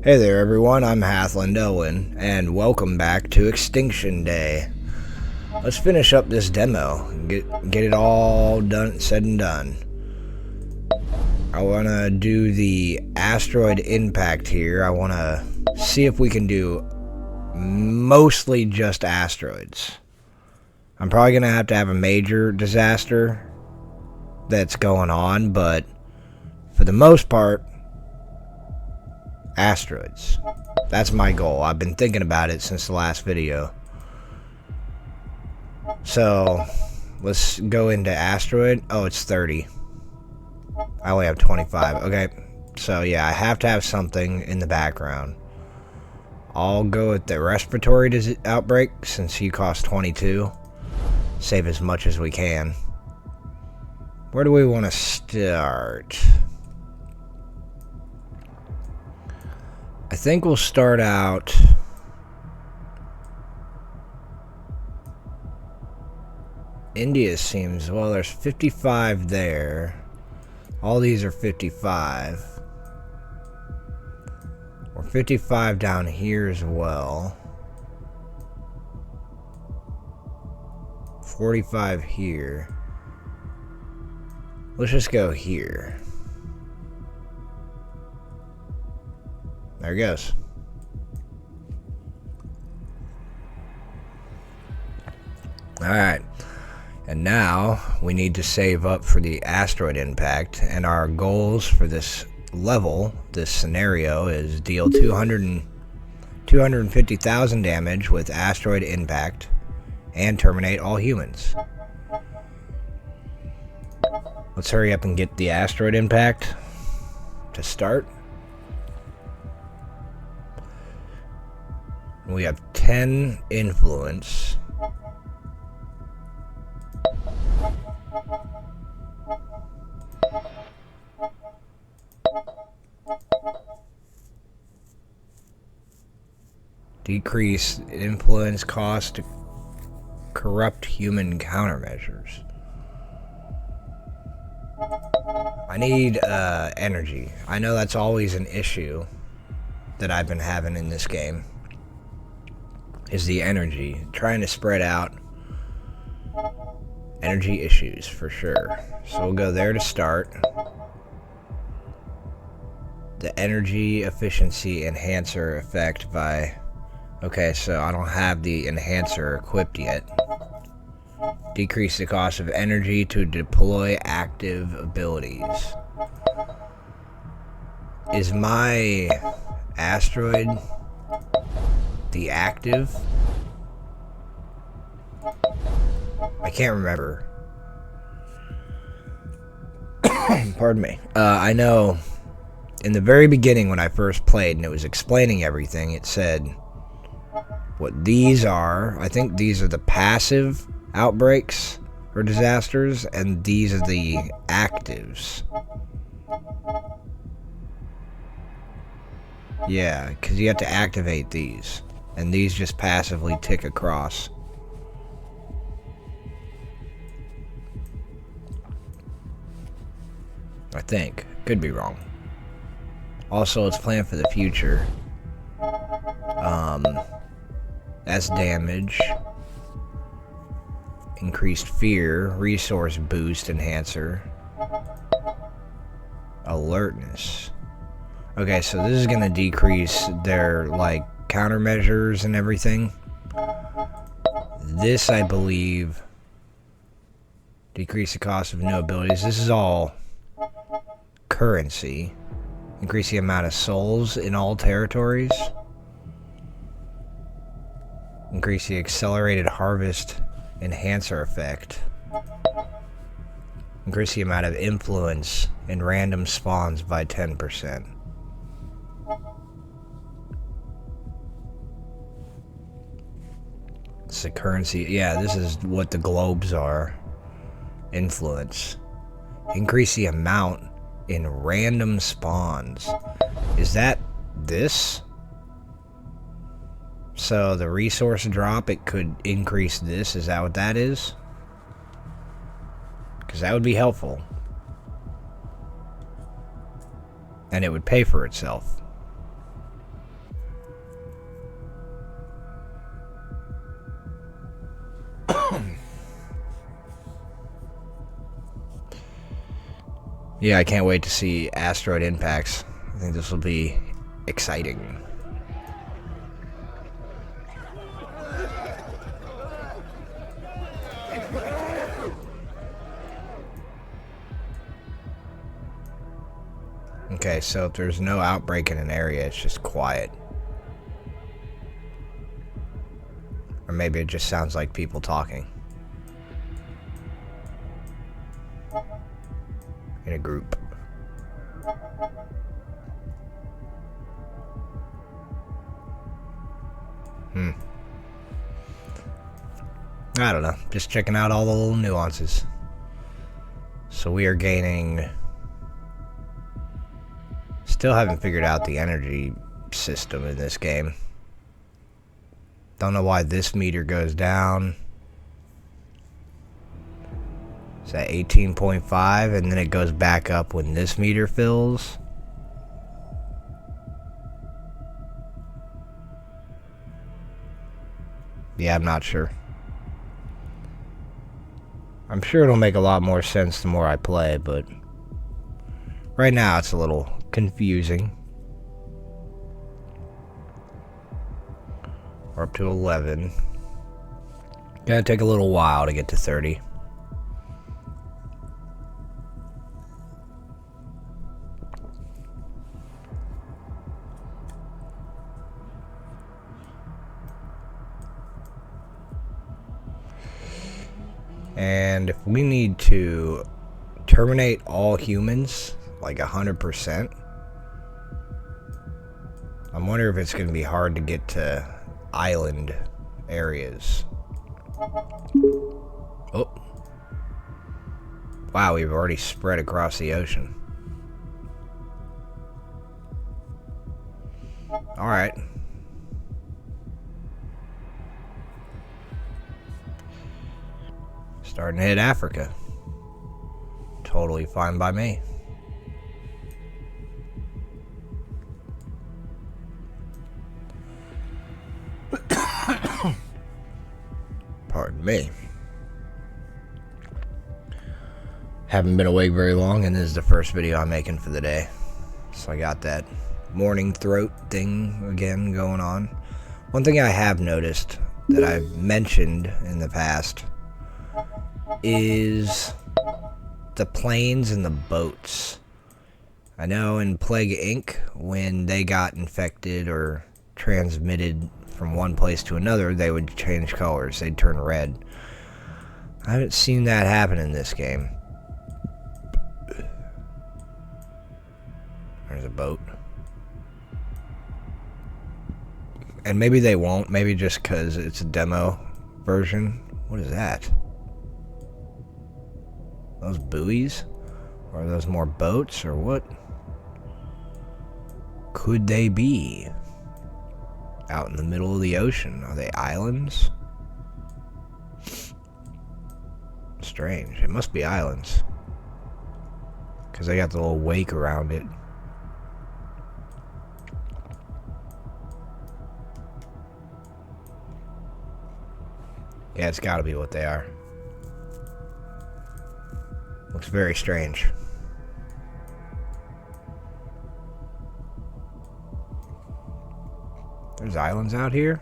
Hey there everyone, I'm Hathland Owen, and welcome back to Extinction Day. Let's finish up this demo and get it all done, said and done. I want to do the asteroid impact here. I want to see if we can do mostly just asteroids. I'm probably going to have a major disaster that's going on, but for the most part, asteroids. That's my goal. I've been thinking about it since the last video. So, let's go into asteroid. Oh, it's 30. I only have 25. Okay. So, yeah, I have to have something in the background. I'll go with the respiratory outbreak since he costs 22. Save as much as we can. Where do we want to start? I think we'll start out India seems, well, there's 55 there. All these are 55. Or 55 down here as well. 45 here. Let's just go here. There it goes. Alright. And now we need to save up for the asteroid impact. And our goals for this level, this scenario, is deal 250,000 damage with asteroid impact and terminate all humans. Let's hurry up and get the asteroid impact to start. We have 10 influence. Decrease influence cost to corrupt human countermeasures. I need energy. I know that's always an issue that I've been having in this game. Is the energy. Trying to spread out energy issues for sure. So we'll go there to start. The energy efficiency enhancer effect by... Okay, so I don't have the enhancer equipped yet. Decrease the cost of energy to deploy active abilities. Is my asteroid the active? I can't remember. Pardon me. I know in the very beginning when I first played and it was explaining everything, it said what these are. I think these are the passive outbreaks or disasters, and these are the actives. Yeah, because you have to activate these. And these just passively tick across. I think. Could be wrong. Also, let's plan for the future. That's damage. Increased fear. Resource boost enhancer. Alertness. Okay, so this is going to decrease their, like, countermeasures and everything. This, I believe, decrease the cost of new abilities. This is all currency. Increase the amount of souls in all territories. Increase the accelerated harvest enhancer effect. Increase the amount of influence in random spawns by 10%. It's the currency. Yeah, this is what the globes are. Influence. Increase the amount in random spawns. Is that this? So the resource drop, it could increase this. Is that what that is? Because that would be helpful. And it would pay for itself. Yeah, I can't wait to see asteroid impacts. I think this will be exciting. Okay, so if there's no outbreak in an area, it's just quiet. Or maybe it just sounds like people talking. In a group. I don't know. Just checking out all the little nuances. So we are gaining... Still haven't figured out the energy system in this game. Don't know why this meter goes down. It's at 18.5 and then it goes back up when this meter fills. Yeah, I'm not sure. I'm sure it'll make a lot more sense the more I play, but right now it's a little confusing. We're up to 11. Gonna take a little while to get to 30. And if we need to terminate all humans, like 100%, I'm wondering if it's going to be hard to get to island areas. Oh. Wow, we've already spread across the ocean. Alright. Starting to hit Africa. Totally fine by me. Pardon me. Haven't been awake very long, and this is the first video I'm making for the day. So I got that morning throat thing again going on. One thing I have noticed that I've mentioned in the past is the planes and the boats. I know in Plague Inc., when they got infected or transmitted from one place to another, they would change colors. They'd turn red. I haven't seen that happen in this game. There's a boat. And maybe they won't. Maybe just because it's a demo version. What is that? Those buoys? Or are those more boats, or what? Could they be? Out in the middle of the ocean. Are they islands? Strange. It must be islands. Because they got the little wake around it. Yeah, it's gotta be what they are. Looks very strange. There's islands out here?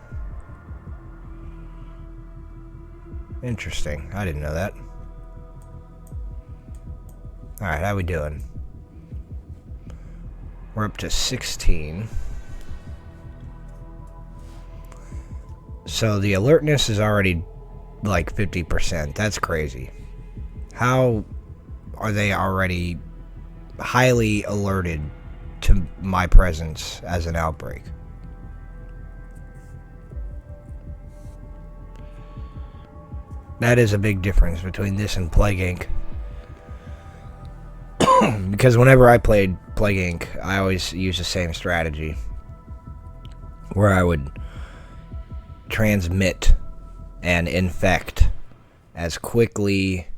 Interesting. I didn't know that. Alright, how we doing? We're up to 16. So the alertness is already like 50%. That's crazy. How are they already highly alerted to my presence as an outbreak? That is a big difference between this and Plague Inc. Because whenever I played Plague Inc., I always used the same strategy. Where I would transmit and infect as quickly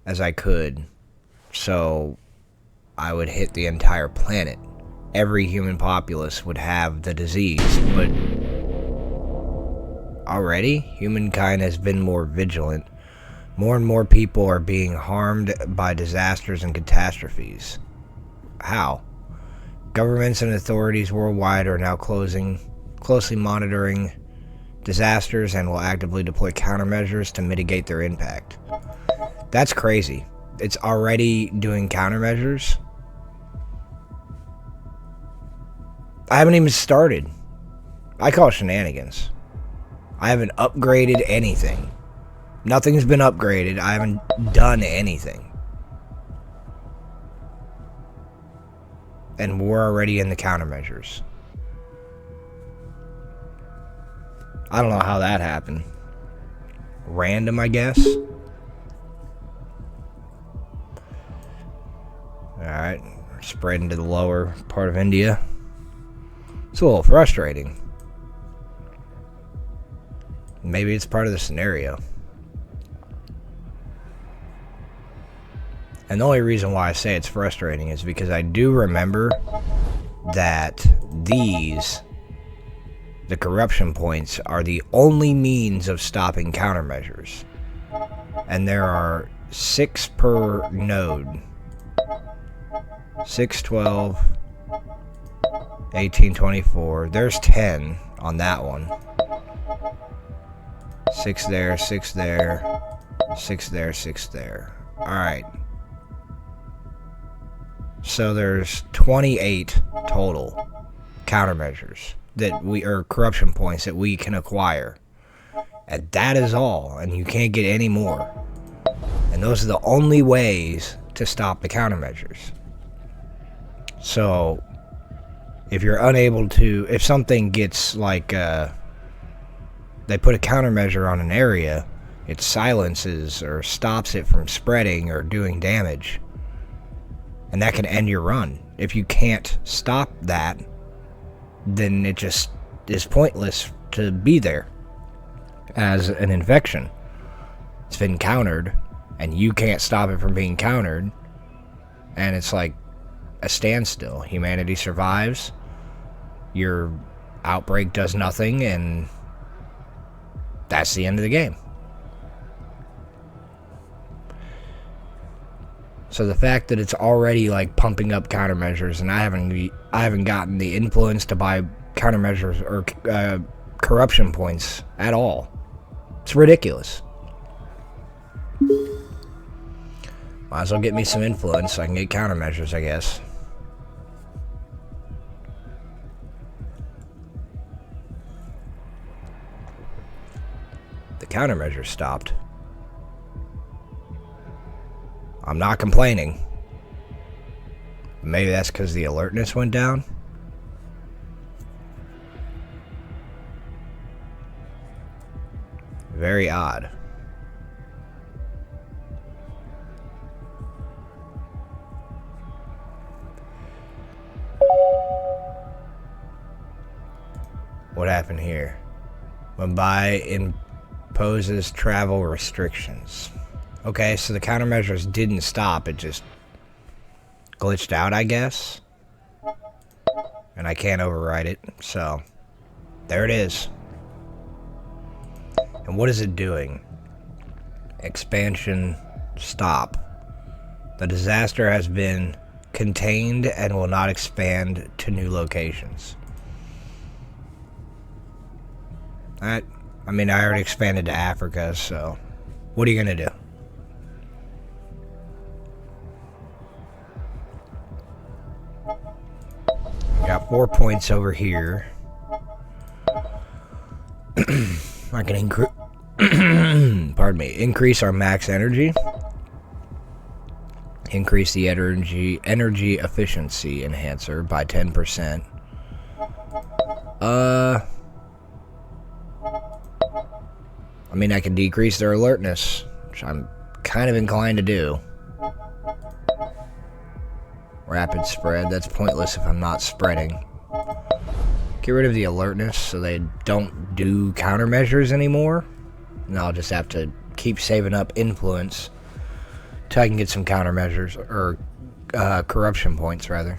as I could, so I would hit the entire planet. Every human populace would have the disease, but already humankind has been more vigilant More and more people are being harmed by disasters and catastrophes. How? Governments and authorities worldwide are now closely monitoring disasters and will actively deploy countermeasures to mitigate their impact. That's crazy. It's already doing countermeasures. I haven't even started. I call shenanigans. I haven't upgraded anything. Nothing's been upgraded. I haven't done anything. And we're already in the countermeasures. I don't know how that happened. Random, I guess. Alright, spread into the lower part of India. It's a little frustrating. Maybe it's part of the scenario. And the only reason why I say it's frustrating is because I do remember that the corruption points, are the only means of stopping countermeasures. And there are 6 per node. 6, 12, 18, 24. There's 10 on that one. 6 there, 6 there, 6 there, 6 there. Alright. So there's 28 total countermeasures or corruption points that we can acquire. And that is all, and you can't get any more. And those are the only ways to stop the countermeasures. So if you're unable to, if something gets like they put a countermeasure on an area, it silences or stops it from spreading or doing damage. And that can end your run. If you can't stop that, then it just is pointless to be there as an infection. It's been countered, and you can't stop it from being countered, and it's like a standstill. Humanity survives, your outbreak does nothing, and that's the end of the game. So the fact that it's already like pumping up countermeasures, and I haven't gotten the influence to buy countermeasures or corruption points at all. It's ridiculous. Might as well get me some influence so I can get countermeasures, I guess. The countermeasure stopped. I'm not complaining. Maybe that's because the alertness went down. Very odd. What happened here? Mumbai imposes travel restrictions. Okay, so the countermeasures didn't stop, it just glitched out, I guess. And I can't override it, so there it is. And what is it doing? Expansion stop. The disaster has been contained and will not expand to new locations. I mean, I already expanded to Africa, so what are you gonna do? Got 4 points over here. I can increase our max energy. Increase the energy efficiency enhancer by 10%. I mean, I can decrease their alertness, which I'm kind of inclined to do. Rapid spread, that's pointless if I'm not spreading. Get rid of the alertness so they don't do countermeasures anymore. And I'll just have to keep saving up influence till I can get some countermeasures, or corruption points, rather.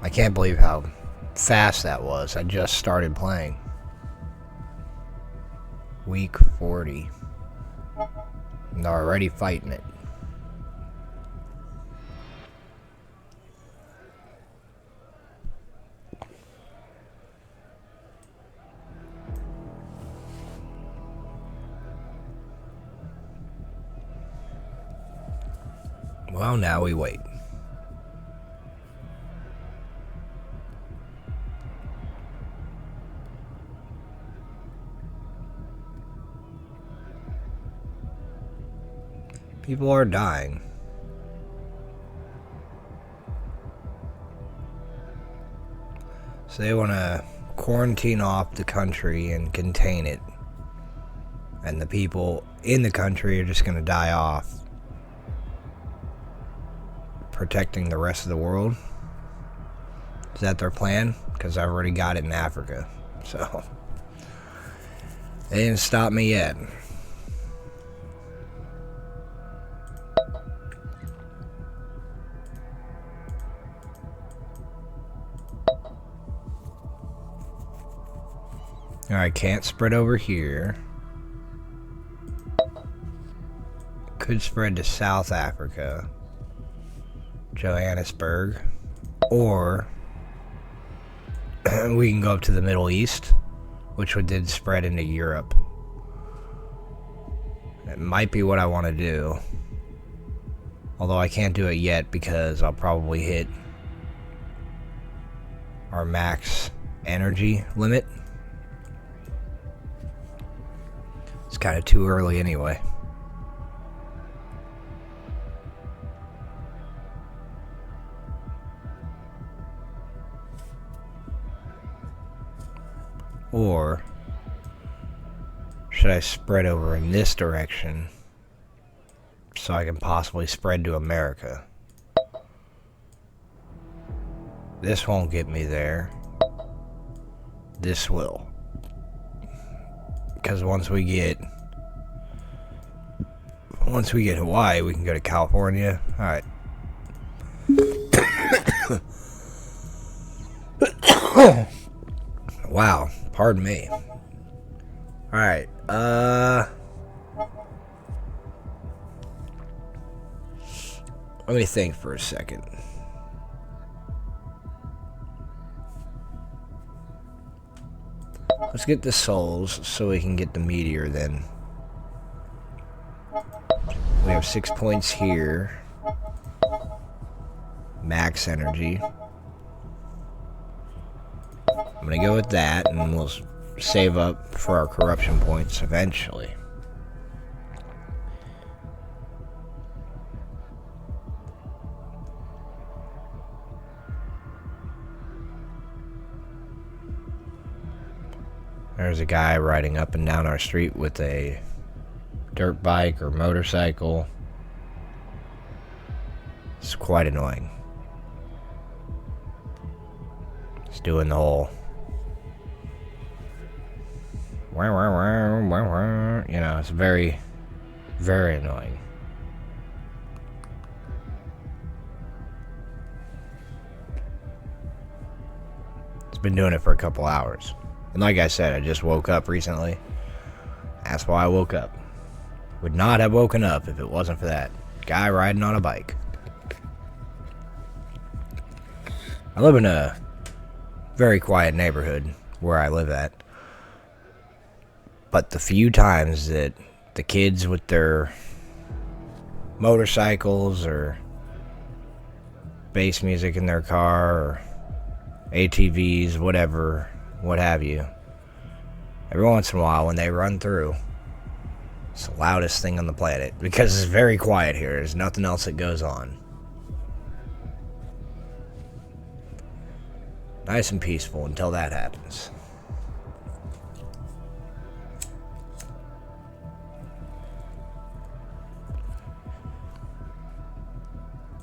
I can't believe how fast that was. I just started playing. Week 40. And they're already fighting it. Well, now we wait. People are dying. So they want to quarantine off the country and contain it. And the people in the country are just going to die off, protecting the rest of the world. Is that their plan? Because I've already got it in Africa. So they didn't stop me yet. Alright, can't spread over here. Could spread to South Africa, Johannesburg, or we can go up to the Middle East, which did spread into Europe. It might be what I want to do, although I can't do it yet because I'll probably hit our max energy limit. It's kind of too early anyway. Or should I spread over in this direction so I can possibly spread to America? This won't get me there. This will. Because once we get Hawaii, we can go to California. Alright. Wow. Pardon me. Alright. Let me think for a second. Let's get the souls so we can get the meteor then. We have 6 points here. Max energy. I'm gonna go with that and we'll save up for our corruption points eventually. There's a guy riding up and down our street with a dirt bike or motorcycle. It's quite annoying. He's doing the whole, you know, it's very, very annoying. It's been doing it for a couple hours. And like I said, I just woke up recently. That's why I woke up. Would not have woken up if it wasn't for that guy riding on a bike. I live in a very quiet neighborhood where I live at. But the few times that the kids with their motorcycles or bass music in their car or ATVs, whatever, what have you, every once in a while when they run through, it's the loudest thing on the planet because it's very quiet here. There's nothing else that goes on. Nice and peaceful until that happens.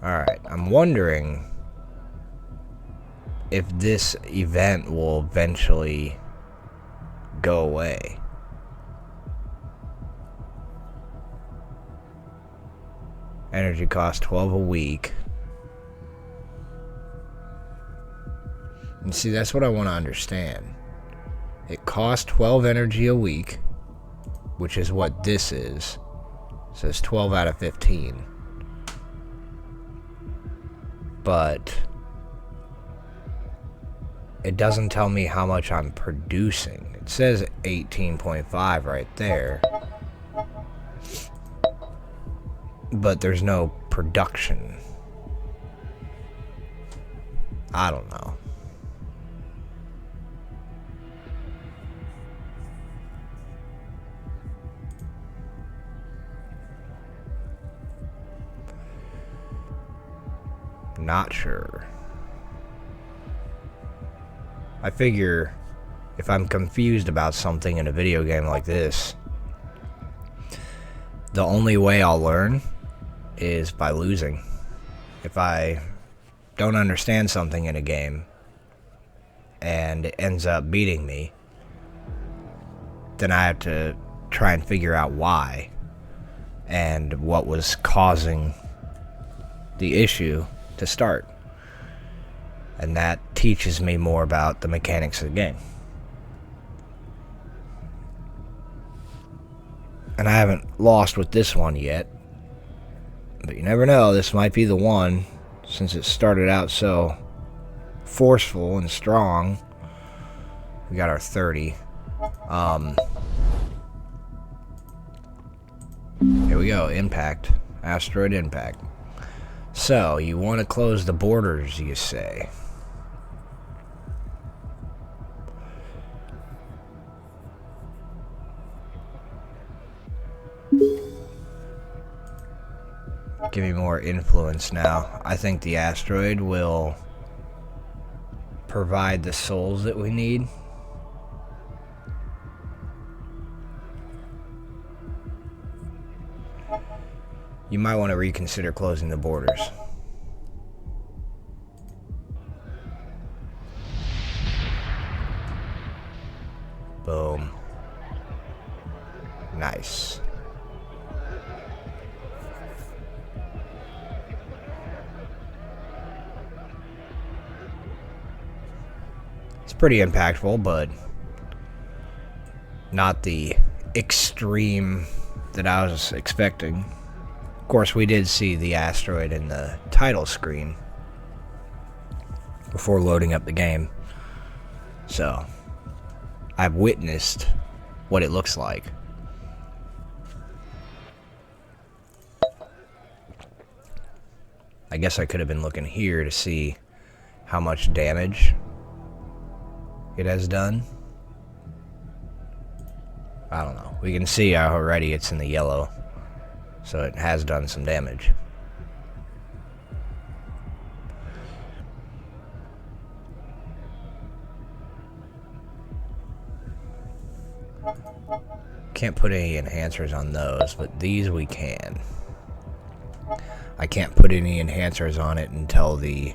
Alright, I'm wondering if this event will eventually go away. Energy cost 12 a week. And see, that's what I want to understand. It costs 12 energy a week, which is what this is. It says 12 out of 15. But it doesn't tell me how much I'm producing. It says 18.5 right there. But there's no production. I don't know. Not sure. I figure if I'm confused about something in a video game like this, the only way I'll learn is by losing. If I don't understand something in a game and it ends up beating me, then I have to try and figure out why and what was causing the issue to start. And that teaches me more about the mechanics of the game. And I haven't lost with this one yet, but you never know, this might be the one, since it started out so forceful and strong. We got our 30. Here we go, impact. Asteroid impact. So, you want to close the borders, you say? Give me more influence now. I think the asteroid will provide the souls that we need. You might want to reconsider closing the borders. Boom. Nice. It's pretty impactful, but not the extreme that I was expecting. Of course, we did see the asteroid in the title screen before loading up the game, so I've witnessed what it looks like. I guess I could have been looking here to see how much damage it has done. I don't know. We can see how already it's in the yellow, so it has done some damage. Can't put any enhancers on those, but these we can. I can't put any enhancers on it until the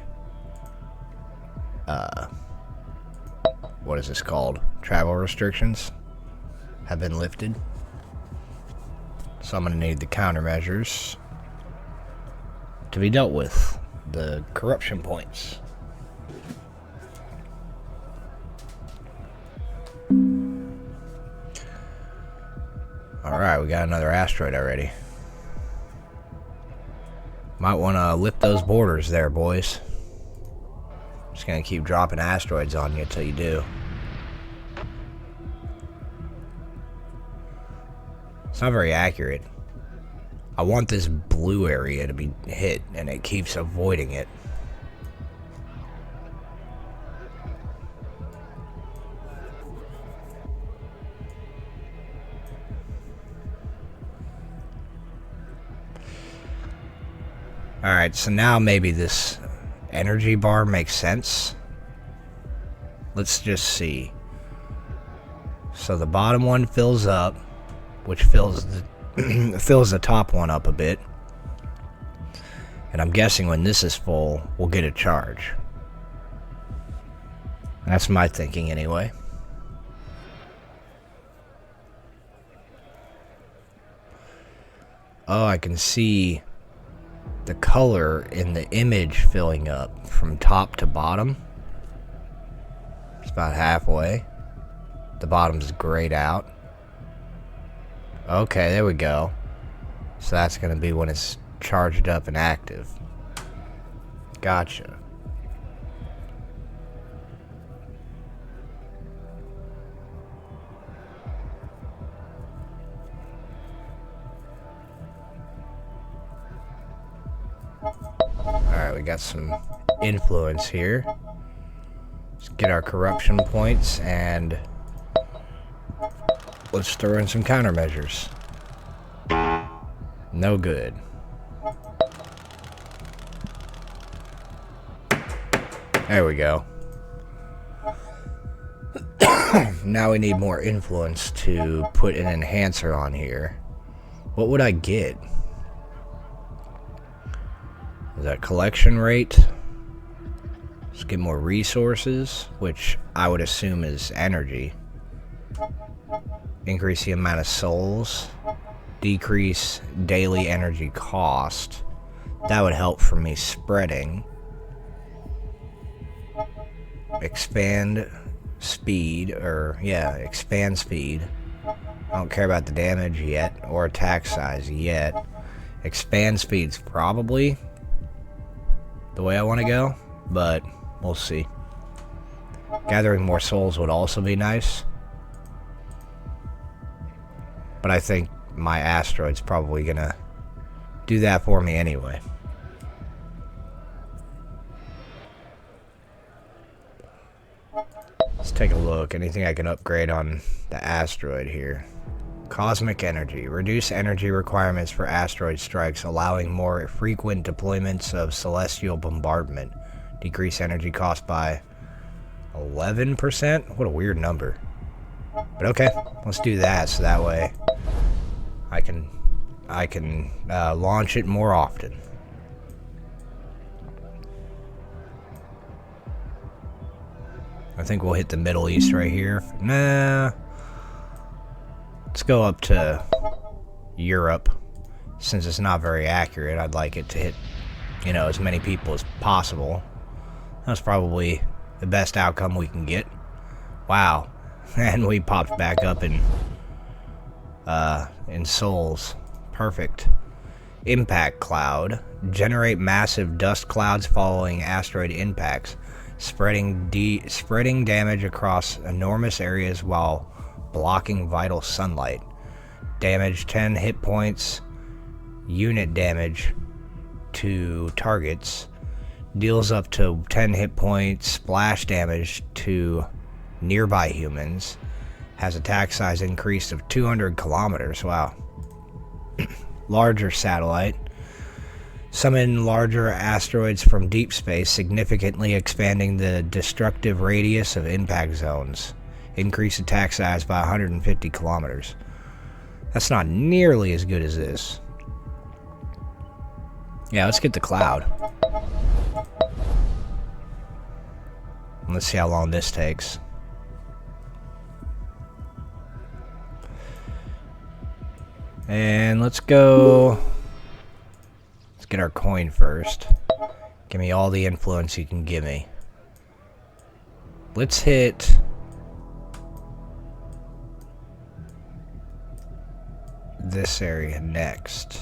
what is this called? Travel restrictions have been lifted. So I'm going to need the countermeasures to be dealt with. The corruption points. Alright, we got another asteroid already. Might want to lift those borders there, boys. Just going to keep dropping asteroids on you until you do. It's not very accurate. I want this blue area to be hit, and it keeps avoiding it. Alright, so now maybe this energy bar makes sense. Let's just see. So the bottom one fills up, which fills the fills the top one up a bit. And I'm guessing when this is full, we'll get a charge. That's my thinking anyway. Oh, I can see the color in the image filling up from top to bottom. about halfway. The bottom's grayed out. Okay, there we go. So that's going to be when it's charged up and active. Gotcha. Alright, we got some influence here. Let's get our corruption points and let's throw in some countermeasures. No good. There we go. Now we need more influence to put an enhancer on here. What would I get? Is that collection rate? Let's get more resources, which I would assume is energy. Increase the amount of souls. Decrease daily energy cost. That would help for me spreading. Expand speed, expand speed. I don't care about the damage yet, or attack size yet. Expand speed's probably the way I want to go, but we'll see. Gathering more souls would also be nice, but I think my asteroid's probably gonna do that for me anyway. Let's take a look. Anything I can upgrade on the asteroid here. Cosmic energy. Reduce energy requirements for asteroid strikes, allowing more frequent deployments of celestial bombardment. Decrease energy cost by 11%? What a weird number. But okay, let's do that so that way I can launch it more often. I think we'll hit the Middle East right here. Nah. Let's go up to Europe. Since it's not very accurate, I'd like it to hit, as many people as possible. That's probably the best outcome we can get. Wow. And we popped back up in souls. Perfect. Impact cloud. Generate massive dust clouds following asteroid impacts, spreading damage across enormous areas while blocking vital sunlight. Damage 10 hit points. Unit damage to targets. Deals up to 10 hit points. Splash damage to nearby humans. Has attack size increased of 200 kilometers. Wow. Larger satellite. Summon larger asteroids from deep space, significantly expanding the destructive radius of impact zones. Increase attack size by 150 kilometers. That's not nearly as good as this. Yeah, let's get the cloud. Let's see how long this takes. And let's go. Let's get our coin first. Give me all the influence you can give me. Let's hit this area next.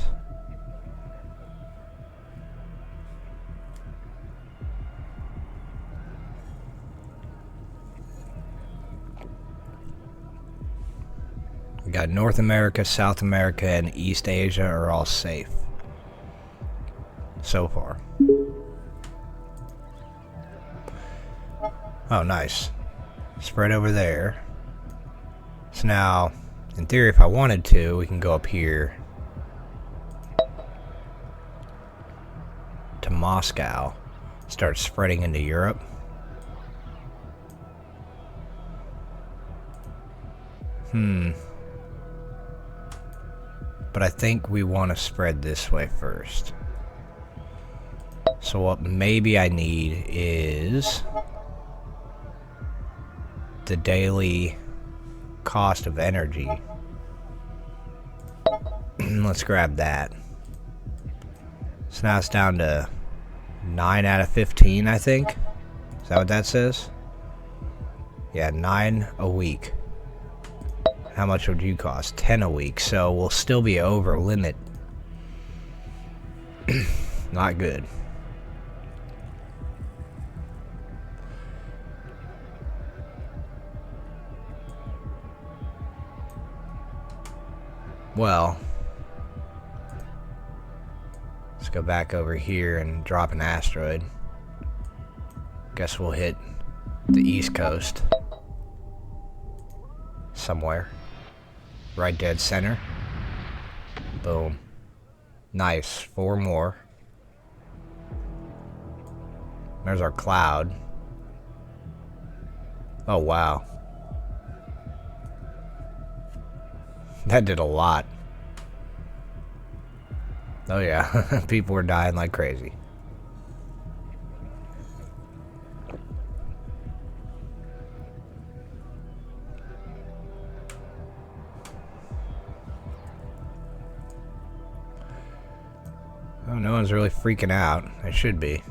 We got North America, South America, and East Asia are all safe so far. Oh, nice. Spread over there. So now, in theory, if I wanted to, we can go up here to Moscow, start spreading into Europe. But I think we want to spread this way first. So what maybe I need is the daily cost of energy. Let's grab that. So now it's down to 9 out of 15, I think. Is that what that says? Yeah, 9 a week. How much would you cost? 10 a week, so we'll still be over limit. Not good. Well, let's go back over here and drop an asteroid. Guess we'll hit the East Coast. Somewhere. Right dead center. Boom. Nice. 4 more. There's our cloud. Oh, wow. That did a lot. Oh yeah, people were dying like crazy. Oh, no one's really freaking out. They should be.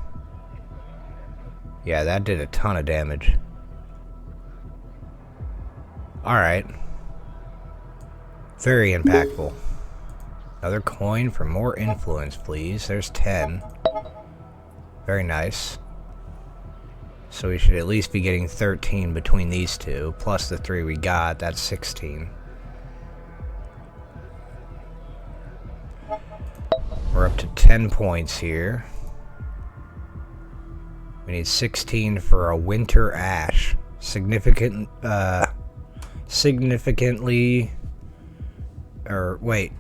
Yeah, that did a ton of damage. Alright. Very impactful. Another coin for more influence, please. There's 10. Very nice. So we should at least be getting 13 between these two, plus the 3 we got. That's 16. We're up to 10 points here. We need 16 for a winter ash. Significantly...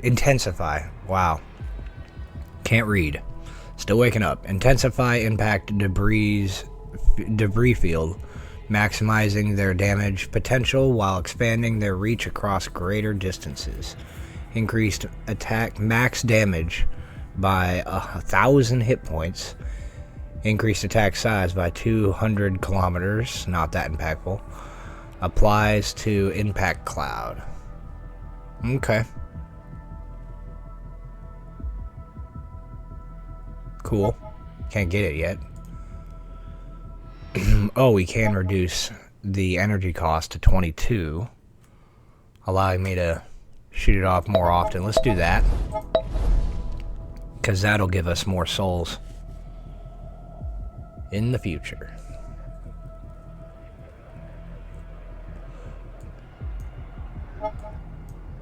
intensify. Wow. Can't read. Still waking up. Intensify impact debris field, maximizing their damage potential while expanding their reach across greater distances. Increased attack max damage by 1,000 hit points. Increased attack size by 200 kilometers. Not that impactful. Applies to impact cloud. Okay. Cool. Can't get it yet. Oh, we can reduce the energy cost to 22, allowing me to shoot it off more often. Let's do that, because that'll give us more souls in the future.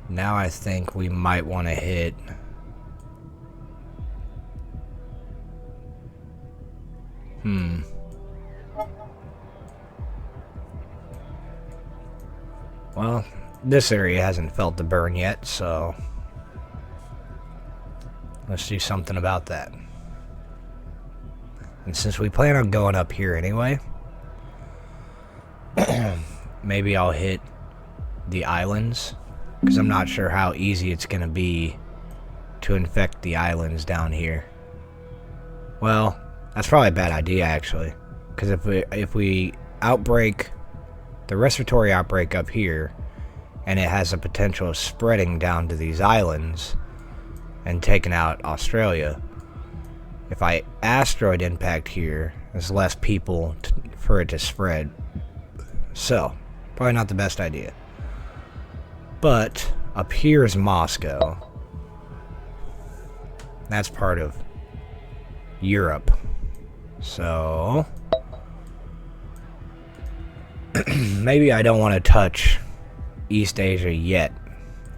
Now I think we might want to hit... Well, this area hasn't felt the burn yet, so... let's do something about that. And since we plan on going up here anyway... maybe I'll hit the islands, because I'm not sure how easy it's going to be to infect the islands down here. Well, that's probably a bad idea, actually. Because if we outbreak the respiratory outbreak up here, and it has a potential of spreading down to these islands and taking out Australia, if I asteroid impact here, there's less people for it to spread. So, probably not the best idea. But up here is Moscow. That's part of Europe. So maybe I don't want to touch East Asia yet.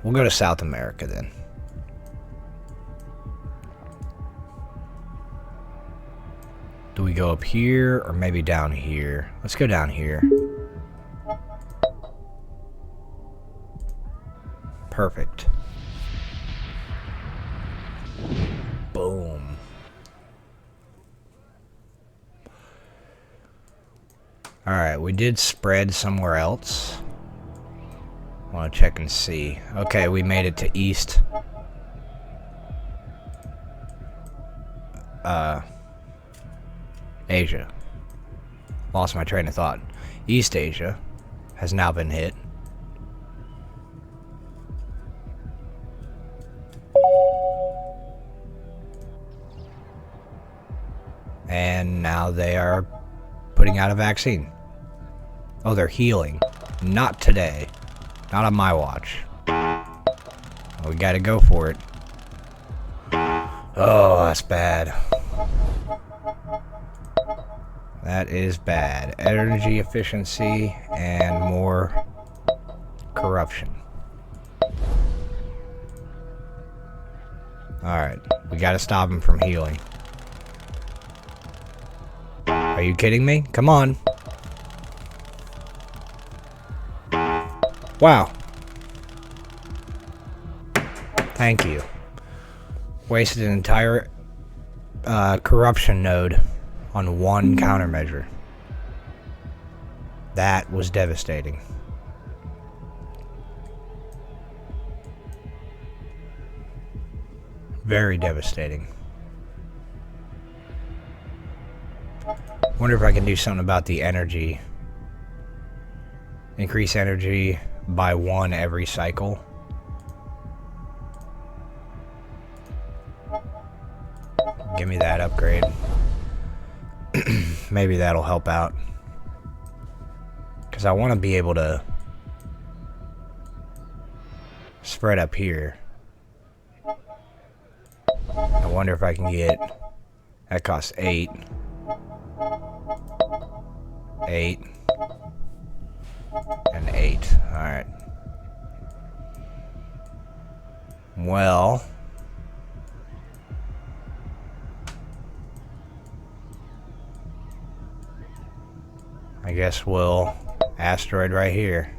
We'll go to South America then. Do we go up here or maybe down here? Let's go down here. Perfect. Boom. Alright, we did spread somewhere else. I want to check and see. Okay, we made it to East. Asia. Lost my train of thought. East Asia has now been hit. And now they are putting out a vaccine. Oh, they're healing. Not today. Not on my watch. We gotta go for it. Oh, that's bad. That is bad. Energy efficiency and more corruption. Alright, we gotta stop him from healing. Are you kidding me? Come on. Wow. Thank you. Wasted an entire corruption node on one countermeasure. That was devastating. Very devastating. Wonder if I can do something about the energy. Increase energy by 1 every cycle. Give me that upgrade. Maybe that'll help out. Because I want to be able to spread up here. I wonder if I can get... That costs 8. 8. And 8. Alright. Well... I guess we'll... Asteroid right here.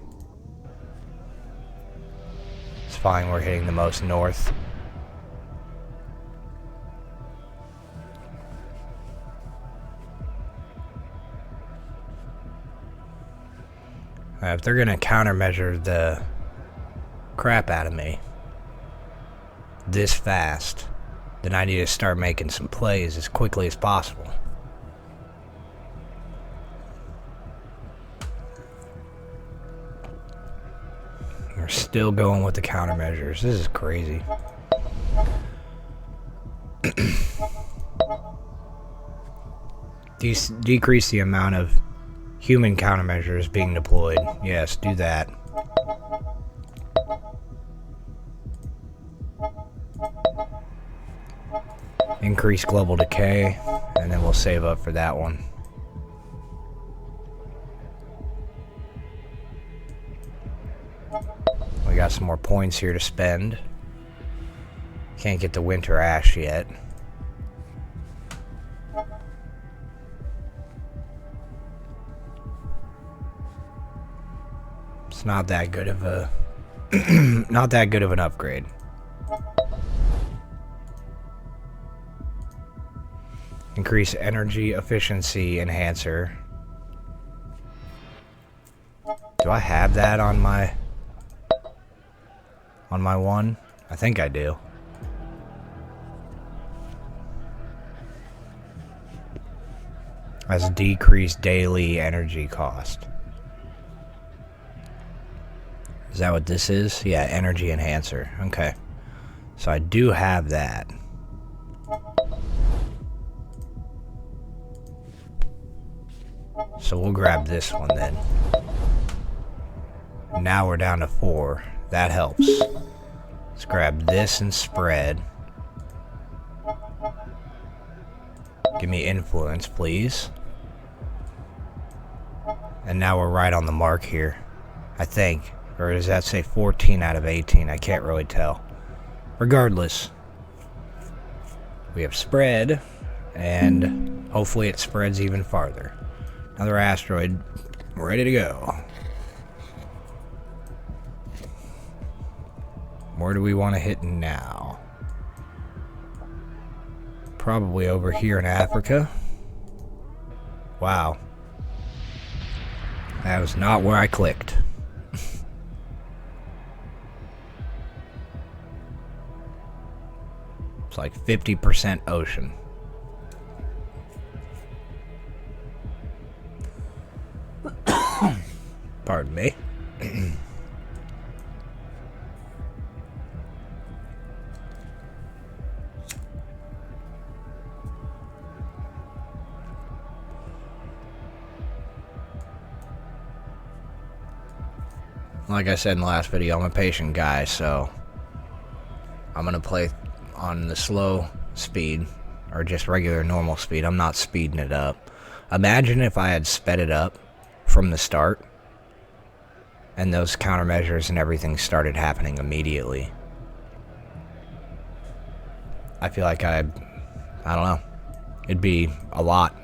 It's fine, we're hitting the most north. If they're gonna countermeasure the crap out of me this fast, then I need to start making some plays as quickly as possible. We're still going with the countermeasures. This is crazy. Decrease the amount of human countermeasures being deployed. Yes, do that. Increase global decay, and then we'll save up for that one. We got some more points here to spend. Can't get the winter ash yet. It's not that good of a not that good of an upgrade. Increase energy efficiency enhancer. Do I have that on my one? I think I do. That's decreased daily energy cost. Is that what this is? Yeah, energy enhancer. Okay. So I do have that. So we'll grab this one then. Now we're down to 4. That helps. Let's grab this and spread. Give me influence, please. And now we're right on the mark here, I think. Or does that say 14 out of 18? I can't really tell. Regardless, we have spread, and hopefully it spreads even farther. Another asteroid, ready to go. Where do we want to hit now? Probably over here in Africa. Wow. That was not where I clicked. It's like 50% ocean. Pardon me. Like I said in the last video, I'm a patient guy, so I'm gonna play on the slow speed, or just regular normal speed. I'm not speeding it up. Imagine if I had sped it up from the start, and those countermeasures and everything started happening immediately. I feel like I don't know, it'd be a lot.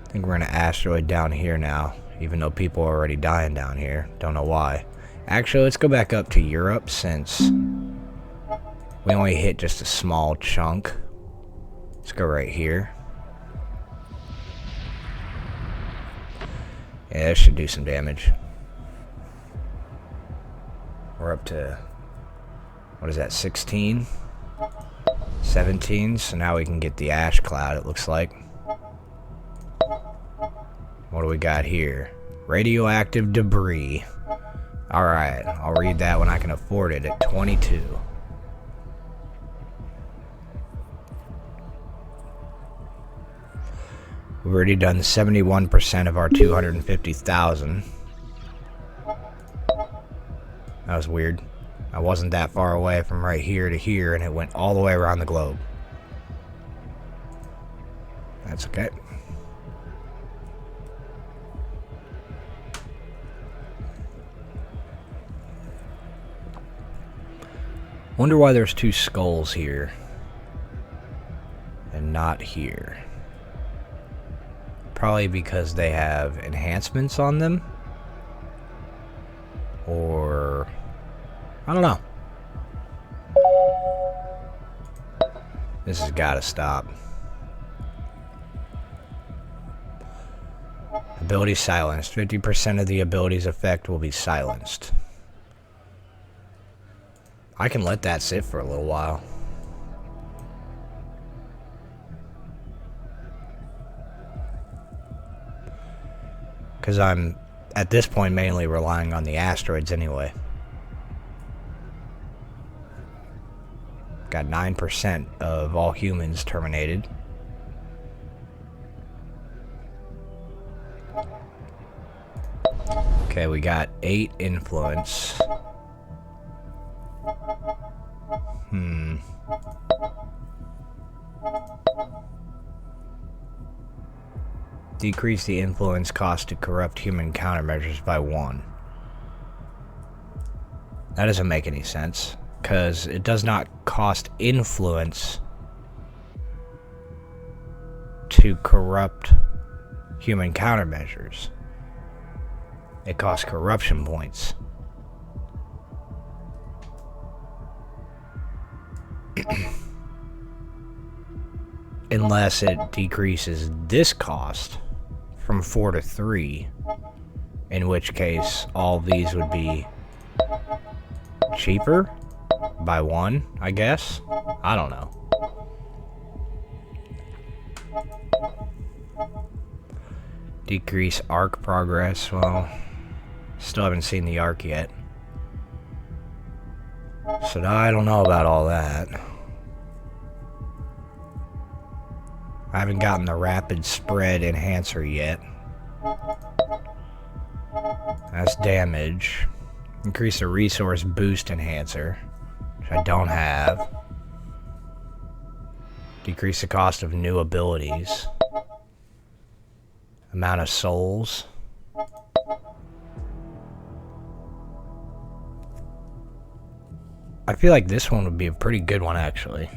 I think we're in an asteroid down here now, even though people are already dying down here. Don't know why. Actually, let's go back up to Europe, since we only hit just a small chunk. Let's go right here. Yeah, that should do some damage. We're up to, what is that, 16? 17, so now we can get the ash cloud, it looks like. What do we got here? Radioactive debris. Alright, I'll read that when I can afford it at 22. We've already done 71% of our 250,000. That was weird. I wasn't that far away from right here to here, and it went all the way around the globe. That's okay. Wonder why there's two skulls here and not here. Probably because they have enhancements on them, or I don't know. This has got to stop. Ability silenced. 50% of the ability's effect will be silenced. I can let that sit for a little while. Because I'm, at this point, mainly relying on the asteroids anyway. Got 9% of all humans terminated. Okay, we got 8 influence. Decrease the influence cost to corrupt human countermeasures by 1. That doesn't make any sense, because it does not cost influence to corrupt human countermeasures. It costs corruption points. Unless it decreases this cost from 4 to 3, in which case all these would be cheaper by 1, I guess. I don't know. Decrease arc progress. Well, still haven't seen the arc yet, so I don't know about all that. I haven't gotten the rapid spread enhancer yet. That's damage. Increase the resource boost enhancer, which I don't have. Decrease the cost of new abilities. Amount of souls. I feel like this one would be a pretty good one, actually.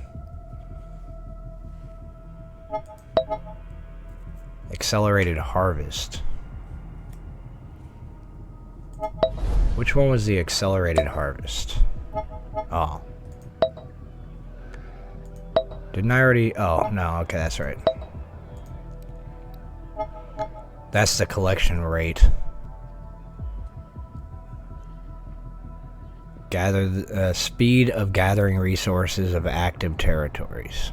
Accelerated harvest. Which one was the accelerated harvest? Oh. Didn't I already... Oh, no, okay, that's right. That's the collection rate. Gather the speed of gathering resources of active territories.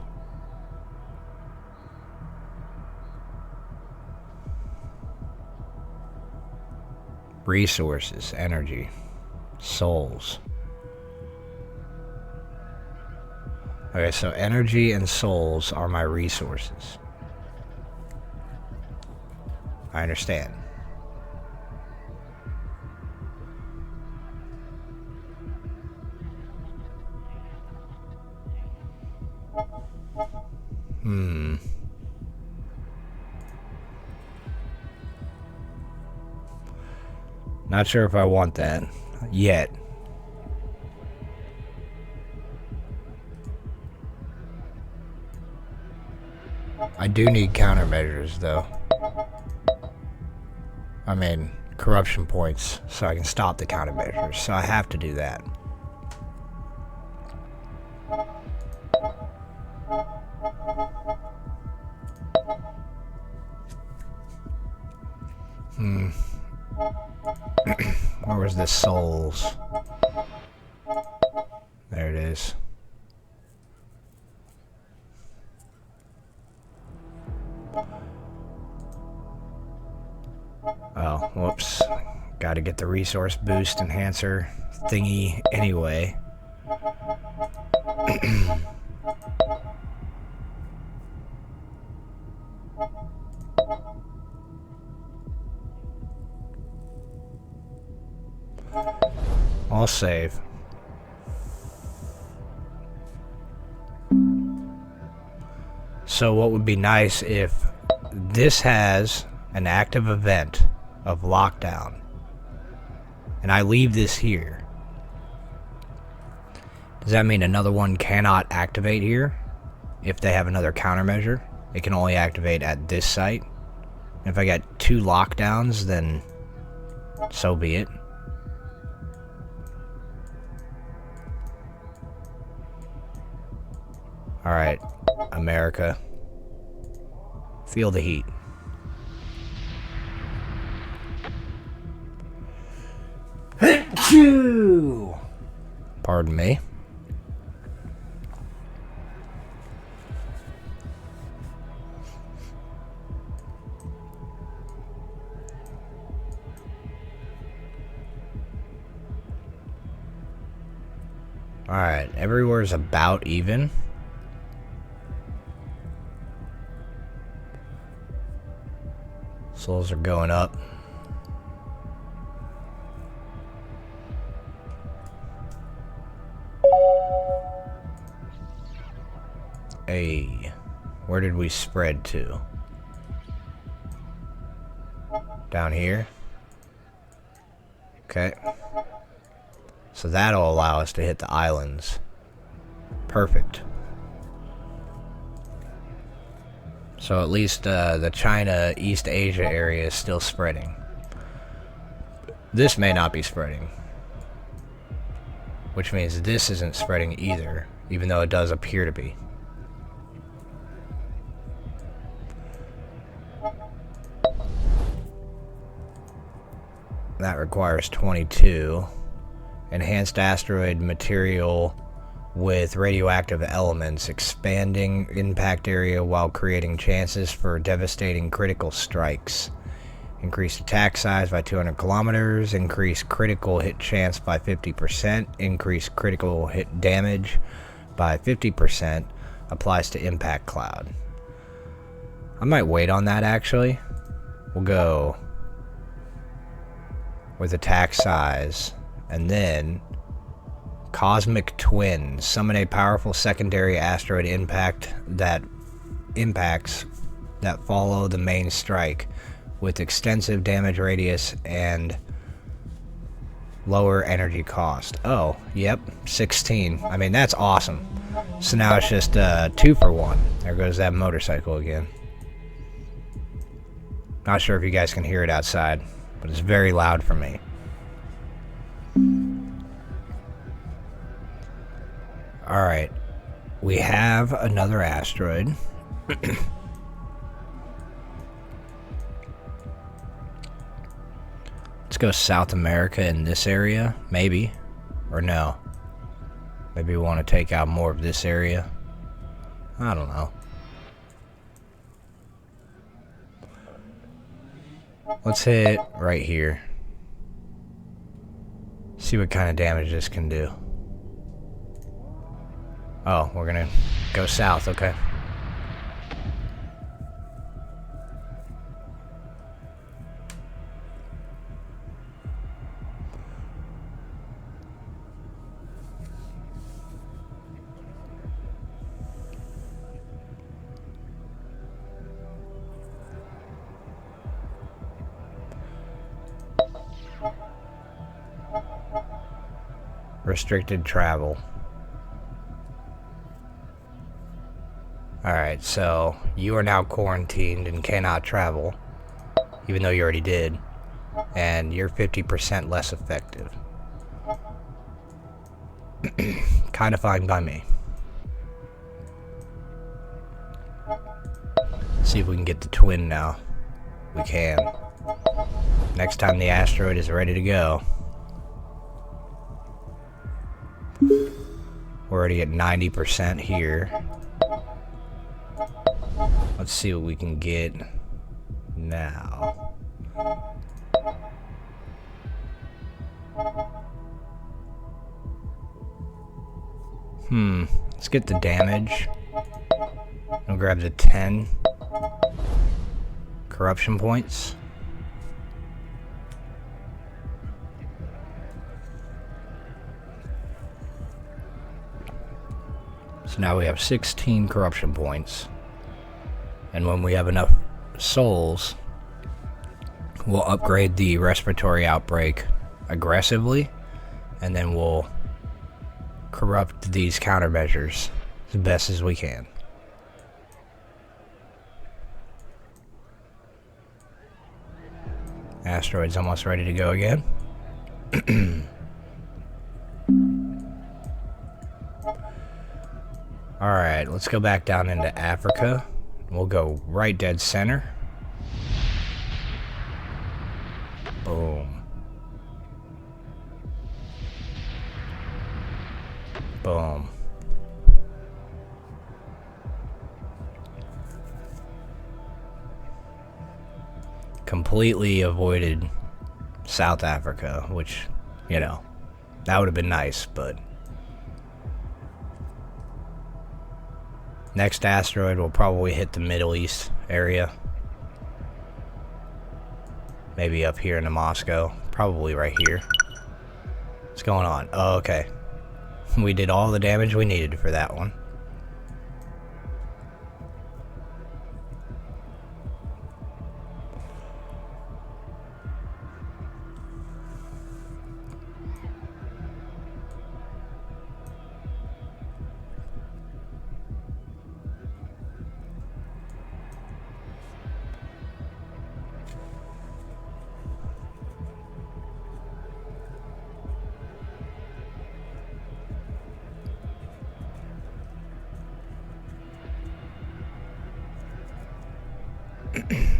Resources, energy, souls. Okay, so energy and souls are my resources. I understand. Not sure if I want that yet. I do need countermeasures, though. I mean, corruption points, so I can stop the countermeasures. So I have to do that. Where was the souls? There it is. Oh, whoops. Gotta get the resource boost enhancer thingy anyway. I'll save. So what would be nice if this has an active event of lockdown and I leave this here. Does that mean another one cannot activate here? If they have another countermeasure, it can only activate at this site. If I got 2 lockdowns, then so be it. Alright, America. Feel the heat. Pardon me. Alright, everywhere's about even. Souls are going up. Hey, where did we spread to? Down here? Okay. So that'll allow us to hit the islands. Perfect. So at least the China, East Asia area is still spreading. This may not be spreading. Which means this isn't spreading either, even though it does appear to be. That requires 22. Enhanced asteroid material with radioactive elements, expanding impact area while creating chances for devastating critical strikes. Increased attack size by 200 kilometers, increased critical hit chance by 50%, increased critical hit damage by 50%, applies to impact cloud. I might wait on that actually. We'll go with attack size, and then Cosmic Twin. Summon a powerful secondary asteroid impacts that follow the main strike with extensive damage radius and lower energy cost. Oh, yep, 16. I mean, that's awesome. So now it's just 2 for 1. There goes that motorcycle again. Not sure if you guys can hear it outside, but it's very loud for me. Alright, we have another asteroid. Let's go South America in this area, maybe. Or no. Maybe we want to take out more of this area. I don't know. Let's hit right here. See what kind of damage this can do. Oh, we're gonna go south, okay. Restricted travel. Alright, so you are now quarantined and cannot travel, even though you already did, and you're 50% less effective. Kinda fine by me. See if we can get the twin now. We can. Next time the asteroid is ready to go. We're already at 90% here. Let's see what we can get now. Let's get the damage. I'll grab the 10 corruption points. So now we have 16 corruption points. And when we have enough souls, we'll upgrade the respiratory outbreak aggressively, and then we'll corrupt these countermeasures as best as we can. Asteroid's almost ready to go again. Alright, let's go back down into Africa. We'll go right dead center. Boom. Boom. Completely avoided South Africa, which, you know, that would have been nice, but next asteroid will probably hit the Middle East area. Maybe up here into Moscow. Probably right here. What's going on? Oh, okay. We did all the damage we needed for that one.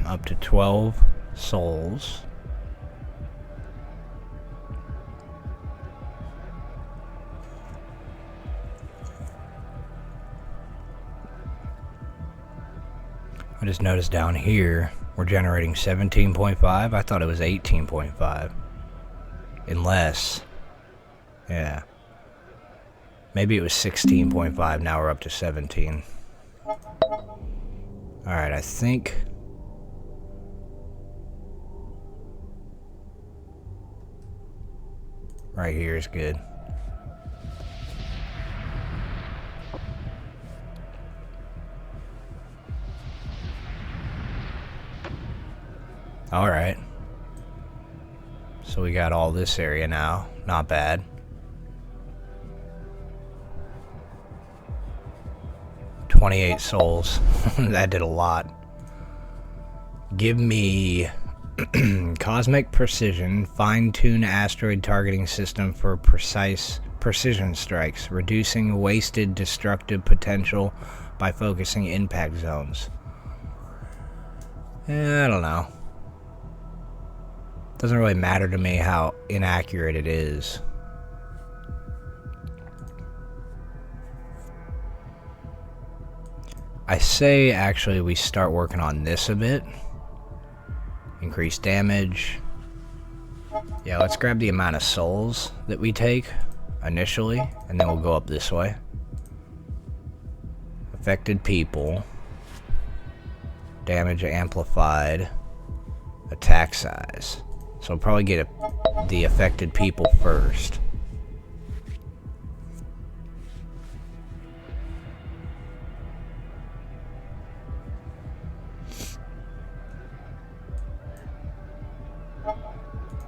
Up to 12 souls. I just noticed down here we're generating 17.5. I thought it was 18.5. Unless, yeah, maybe it was 16.5. Now we're up to 17. Alright, I think right here is good. Alright. So we got all this area now. Not bad. $28 souls. That did a lot. Give me Cosmic Precision, fine-tune asteroid targeting system for precise precision strikes, reducing wasted destructive potential by focusing impact zones. I don't know. Doesn't really matter to me how inaccurate it is. I say actually we start working on this a bit. Increase damage. Yeah, let's grab the amount of souls that we take initially, and then we'll go up this way. Affected people. Damage amplified. Attack size. So I'll probably get the affected people first.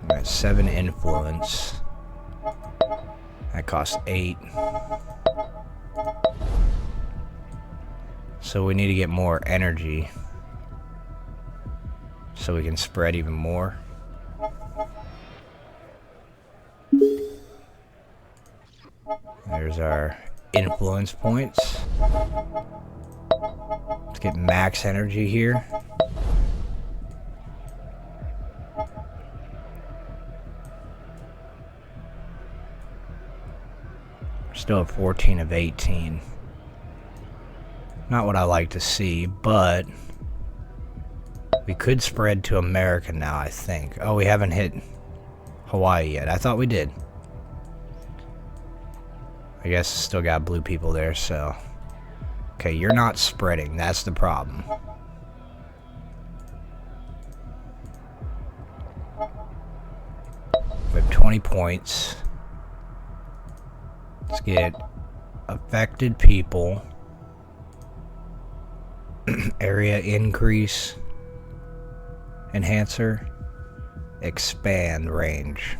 Alright, 7 influence. That costs 8. So we need to get more energy so we can spread even more. There's our influence points. Let's get max energy here. Still at 14 of 18. Not what I like to see, but we could spread to America now, I think. Oh, we haven't hit Hawaii yet. I thought we did. I guess still got blue people there, so... Okay, you're not spreading. That's the problem. We have 20 points. Let's get affected people. Area increase. Enhancer. Expand range.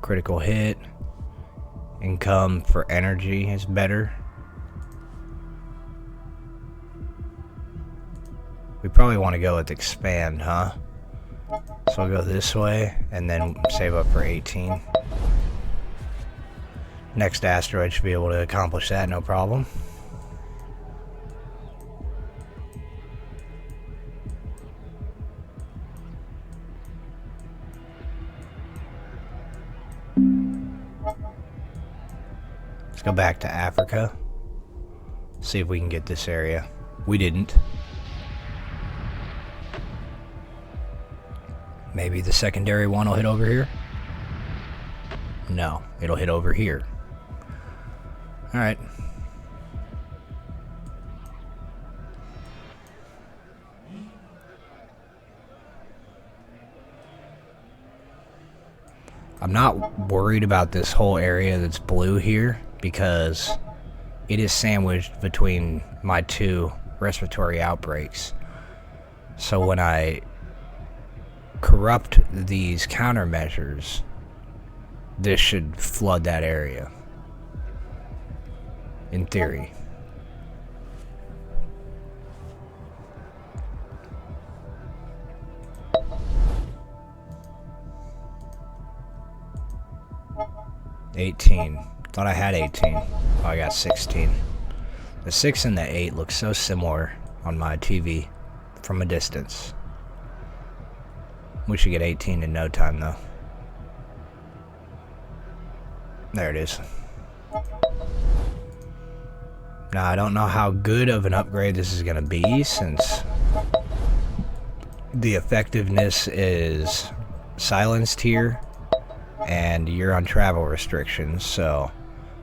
Critical hit. Income for energy is better. We probably want to go with expand, huh? So I'll go this way and then save up for 18. Next asteroid should be able to accomplish that, no problem. Let's go back to Africa. See if we can get this area. We didn't. Maybe the secondary one will hit over here? No, it'll hit over here. Alright. I'm not worried about this whole area that's blue here because it is sandwiched between my 2 respiratory outbreaks. So when I corrupt these countermeasures, this should flood that area. In theory. $18. Thought I had 18. Oh, I got 16. The 6 and the 8 look so similar on my TV from a distance. We should get 18 in no time, though. There it is. Now, I don't know how good of an upgrade this is going to be, since the effectiveness is silenced here, and you're on travel restrictions, so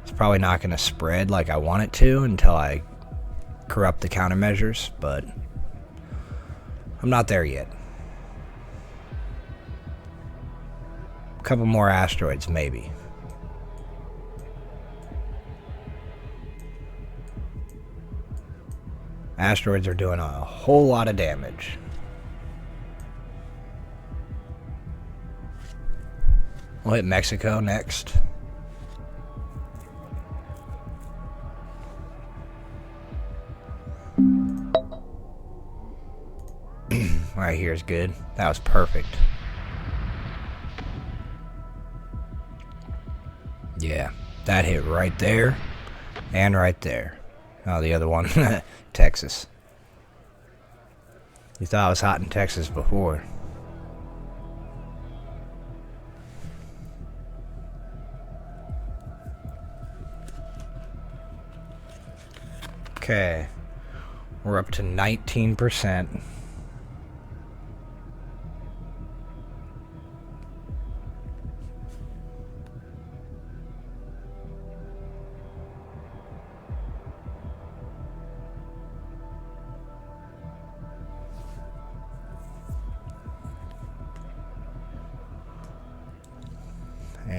it's probably not going to spread like I want it to until I corrupt the countermeasures, but I'm not there yet. A couple more asteroids, maybe. Asteroids are doing a whole lot of damage. We'll hit Mexico next. Right here is good. That was perfect. Yeah, that hit right there and right there. Oh, the other one, Texas. You thought I was hot in Texas before. Okay, we're up to 19%.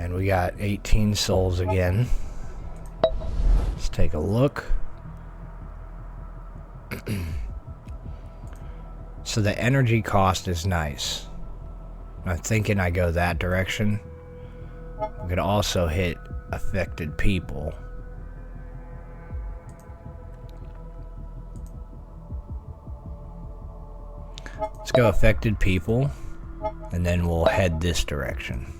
And we got 18 souls again. Let's take a look. So the energy cost is nice. I'm thinking I go that direction. We could also hit affected people. Let's go affected people, and then we'll head this direction.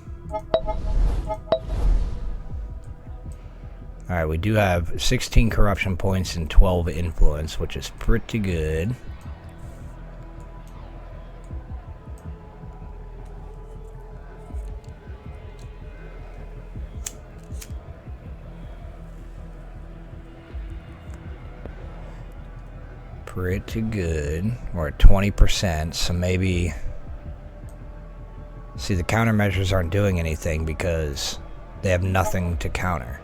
Alright, we do have 16 corruption points and 12 influence, which is pretty good. Pretty good. We're at 20%, so maybe... See, the countermeasures aren't doing anything because they have nothing to counter.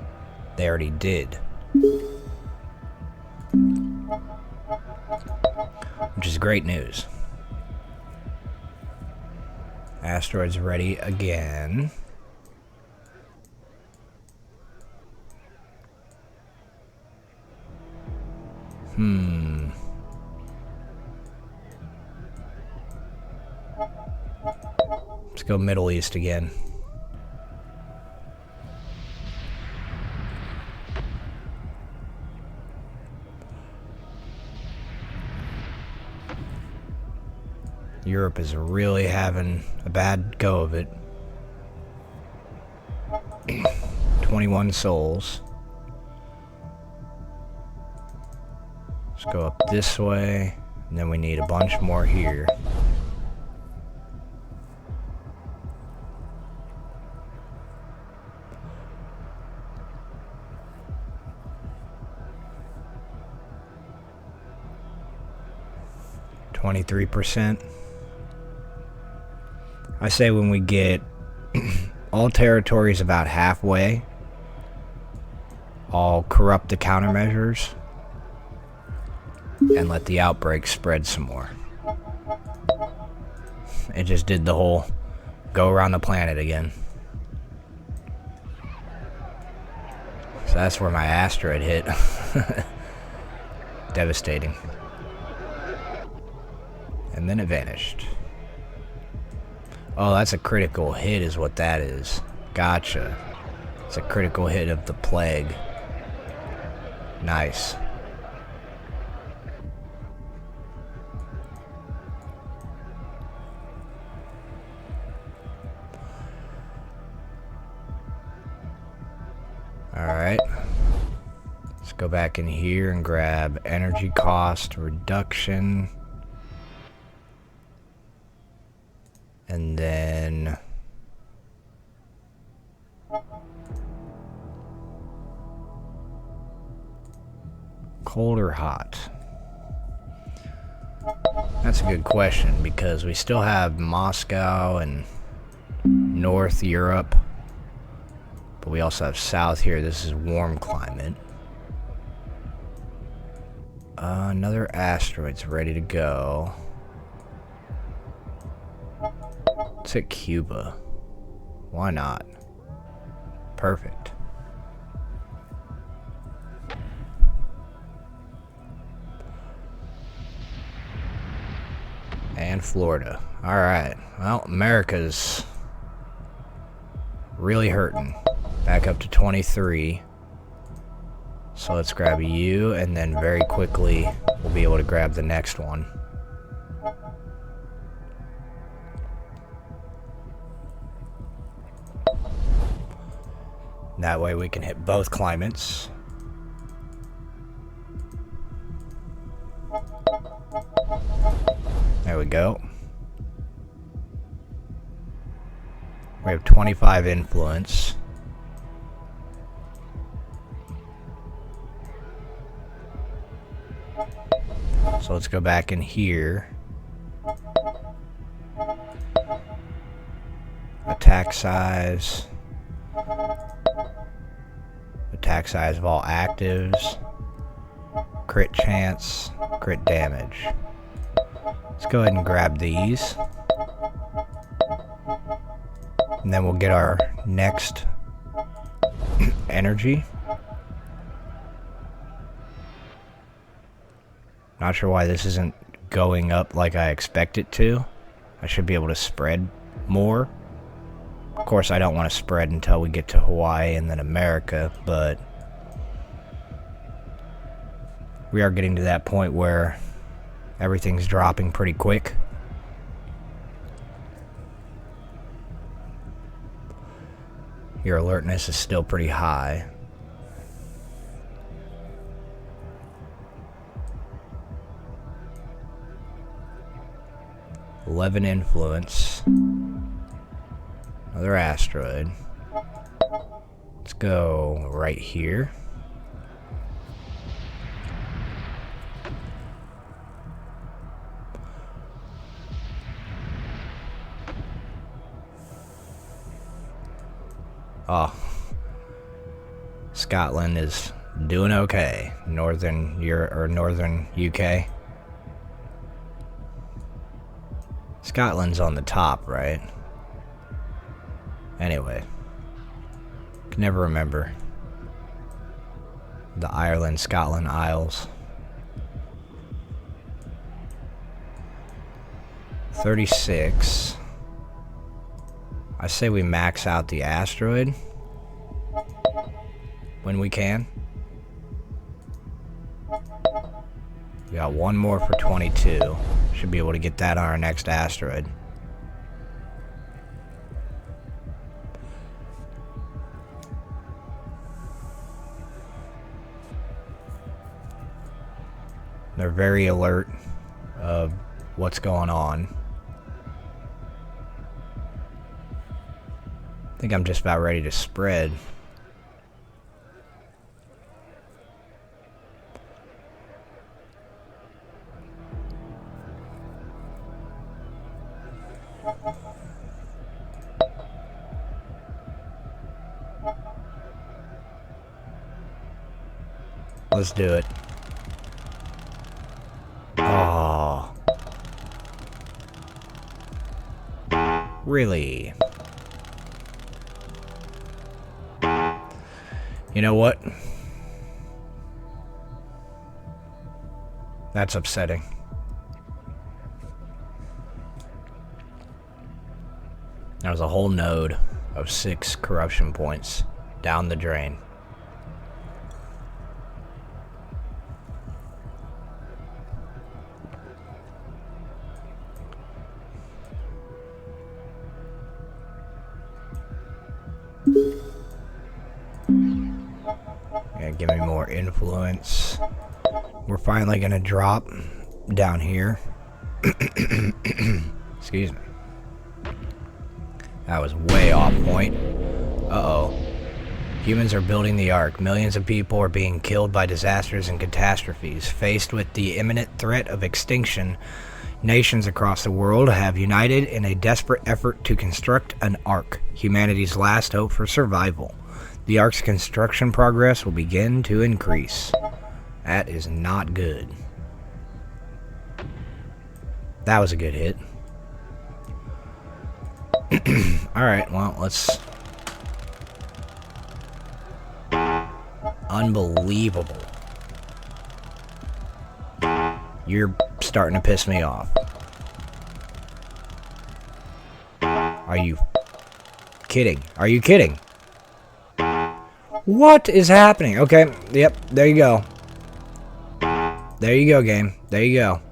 They already did. Which is great news. Asteroids ready again. Let's go Middle East again. Europe is really having a bad go of it. 21 souls. Let's go up this way, and then we need a bunch more here. %. I say when we get all territories about halfway, I'll corrupt the countermeasures and let the outbreak spread some more. It just did the whole go around the planet again. So that's where my asteroid hit. Devastating. And then it vanished. Oh, that's a critical hit is what that is. Gotcha. It's a critical hit of the plague. Nice. Alright. Let's go back in here and grab energy cost reduction. And then cold or hot? That's a good question because we still have Moscow and North Europe, but we also have South here. This is warm climate. Another asteroid's ready to go. Let's hit Cuba. Why not? Perfect. And Florida. Alright. Well, America's really hurting. Back up to 23. So let's grab you, and then very quickly we'll be able to grab the next one. That way we can hit both climates. There we go. We have 25 influence. So let's go back in here. Attack size. Attack size of all actives. Crit chance. Crit damage. Let's go ahead and grab these. And then we'll get our next energy. Not sure why this isn't going up like I expect it to. I should be able to spread more. Of course, I don't want to spread until we get to Hawaii and then America, but we are getting to that point where everything's dropping pretty quick. Your alertness is still pretty high. $11 influence. Another asteroid. Let's go right here. Oh, Scotland is doing okay. Northern Europe or northern UK. Scotland's on the top, right? Anyway, can never remember the Ireland, Scotland, Isles. 36. I say we max out the asteroid when we can. We got one more for 22. Should be able to get that on our next asteroid. They're very alert of what's going on. I think I'm just about ready to spread. Let's do it. Oh. Really? You know what? That's upsetting. There was a whole node of 6 corruption points down the drain. Yeah, give me more influence. We're finally gonna drop down here. Excuse me. That was way off point. Uh-oh. Humans are building the Ark. Millions of people are being killed by disasters and catastrophes. Faced with the imminent threat of extinction, nations across the world have united in a desperate effort to construct an Ark, humanity's last hope for survival. The Ark's construction progress will begin to increase. That is not good. That was a good hit. Alright, well, let's... Unbelievable. You're starting to piss me off. Are you kidding? Are you kidding? What is happening? Okay, yep, there you go. There you go, game. There you go.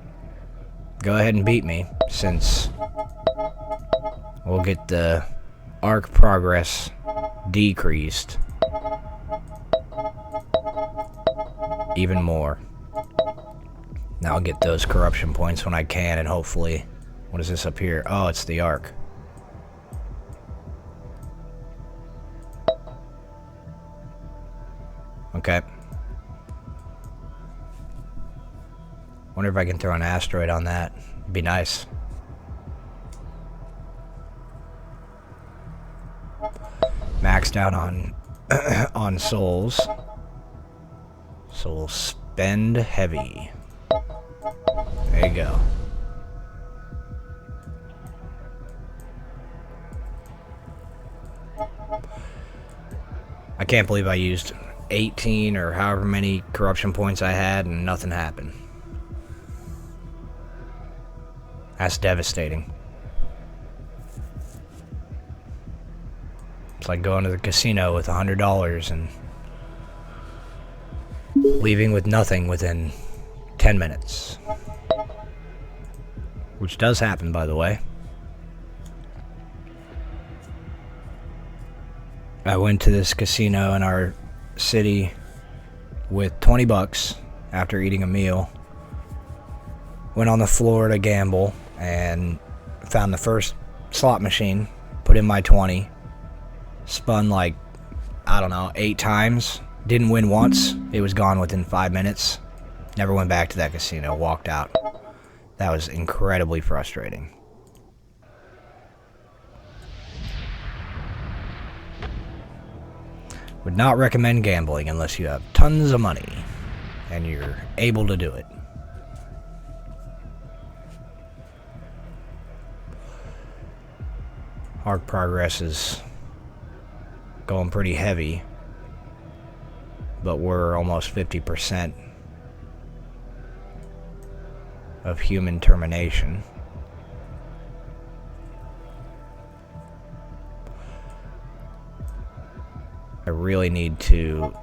Go ahead and beat me, since we'll get the Ark progress decreased even more. Now I'll get those corruption points when I can, and hopefully... What is this up here? Oh, it's the Ark. Okay. Wonder if I can throw an asteroid on that. It'd be nice. Maxed out on on souls. So we'll spend heavy. There you go. I can't believe I used 18 or however many corruption points I had and nothing happened. That's devastating. It's like going to the casino with $100 and leaving with nothing within 10 minutes. Which does happen, by the way. I went to this casino in our city with 20 bucks after eating a meal. Went on the floor to gamble and found the first slot machine, put in my 20, spun like, I don't know, 8 times, didn't win once, it was gone within 5 minutes, never went back to that casino, walked out. That was incredibly frustrating. Would not recommend gambling unless you have tons of money and you're able to do it. Our progress is going pretty heavy, but we're almost 50% of human termination. I really need to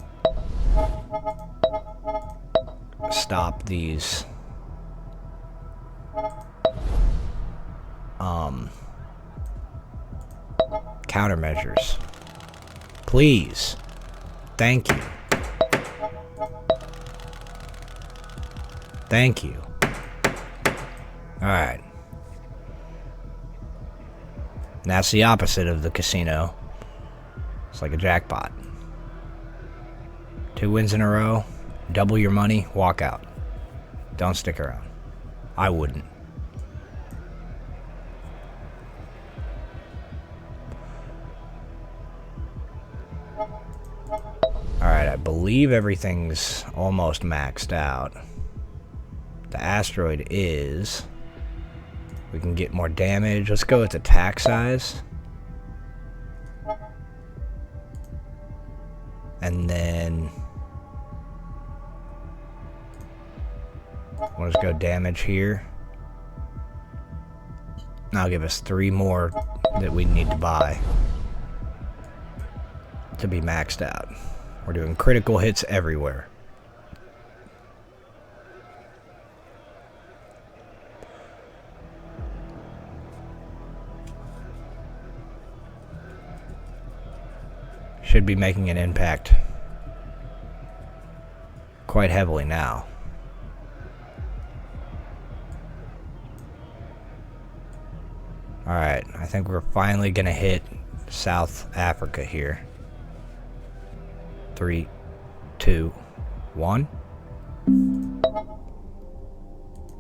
stop these countermeasures. Please. Thank you. Thank you. Alright. That's the opposite of the casino. It's like a jackpot. 2 wins in a row, double your money, walk out. Don't stick around. I wouldn't. Alright, I believe everything's almost maxed out. The asteroid is... We can get more damage. Let's go with attack size. And then... We'll just go damage here. That'll give us 3 more that we need to buy to be maxed out. We're doing critical hits everywhere. Should be making an impact quite heavily now. Alright, I think we're finally gonna hit South Africa here. 3, 2, 1.